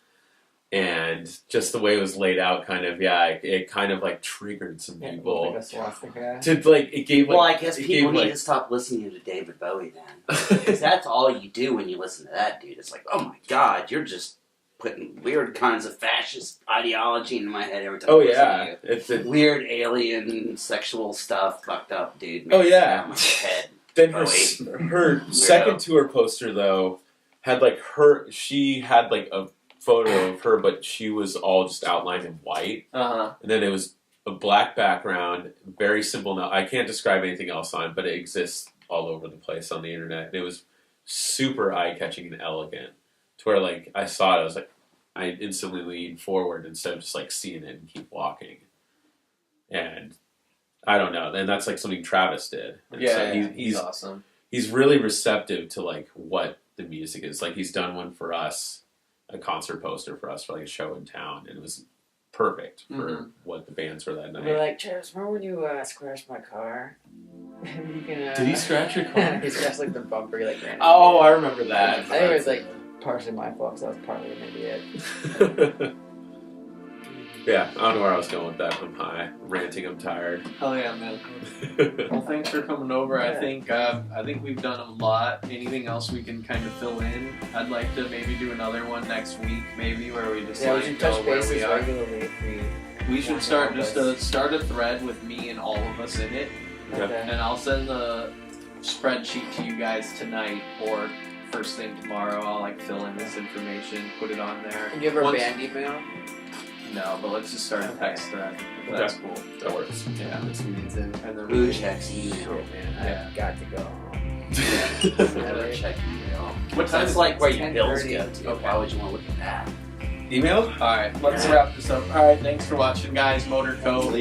And just the way it was laid out, it kind of like triggered some Yeah, people. like a swastika. To like, it gave like. Well, I guess it people gave, need to stop listening to David Bowie then, because that's all you do when you listen to that dude. It's like, oh my god, you're just putting weird kinds of fascist ideology in my head every time. Oh I listen yeah, to you. it's a, Weird alien sexual stuff, fucked up, dude. Oh, Makes me yeah. out my head. Then Bowie. her second tour poster though had like she had like a photo of her, but she was all just outlined in white, Uh-huh. and then it was a black background, very simple. Now I can't describe anything else on it, but it exists all over the place on the internet. And it was super eye-catching and elegant, to where like I saw it, I was like, I instantly leaned forward instead of just like seeing it and keep walking. And I don't know, and that's like something Travis did. And Yeah, so he's awesome. he's really receptive to like what the music is. Like he's done one for us, a concert poster for us for like a show in town, and it was perfect for what the bands were that night. We're like, Travis, remember when you scratched my car? You can, Did he scratch your car? He scratched like the bumper, like ran. Oh, I remember that. I think it was like partially my fault, because I was partly an idiot. Yeah, I don't know where I was going with that. I'm high, I'm ranting, I'm tired. Hell yeah, man. Well, thanks for coming over. I think we've done a lot. Anything else we can kind of fill in? I'd like to maybe do another one next week, maybe where we just Yeah, we like should go touch where bases we are. regularly if we. We should start start a thread with me and all of us in it, Okay. and I'll send the spreadsheet to you guys tonight or first thing tomorrow. I'll like fill in this information, put it on there. Do you have our Once- band email? No, but let's just start a text thread. If that's cool. That works. Yeah. It's and And then blue checks email. Shit, man. Yeah. I've got to go home. Blue check email. What time That's is like where your bills 10:30. go to. Okay. Why would you want to look at that? Email? Alright, let's wrap this up. Alright, thanks for watching, guys. Motorcoat.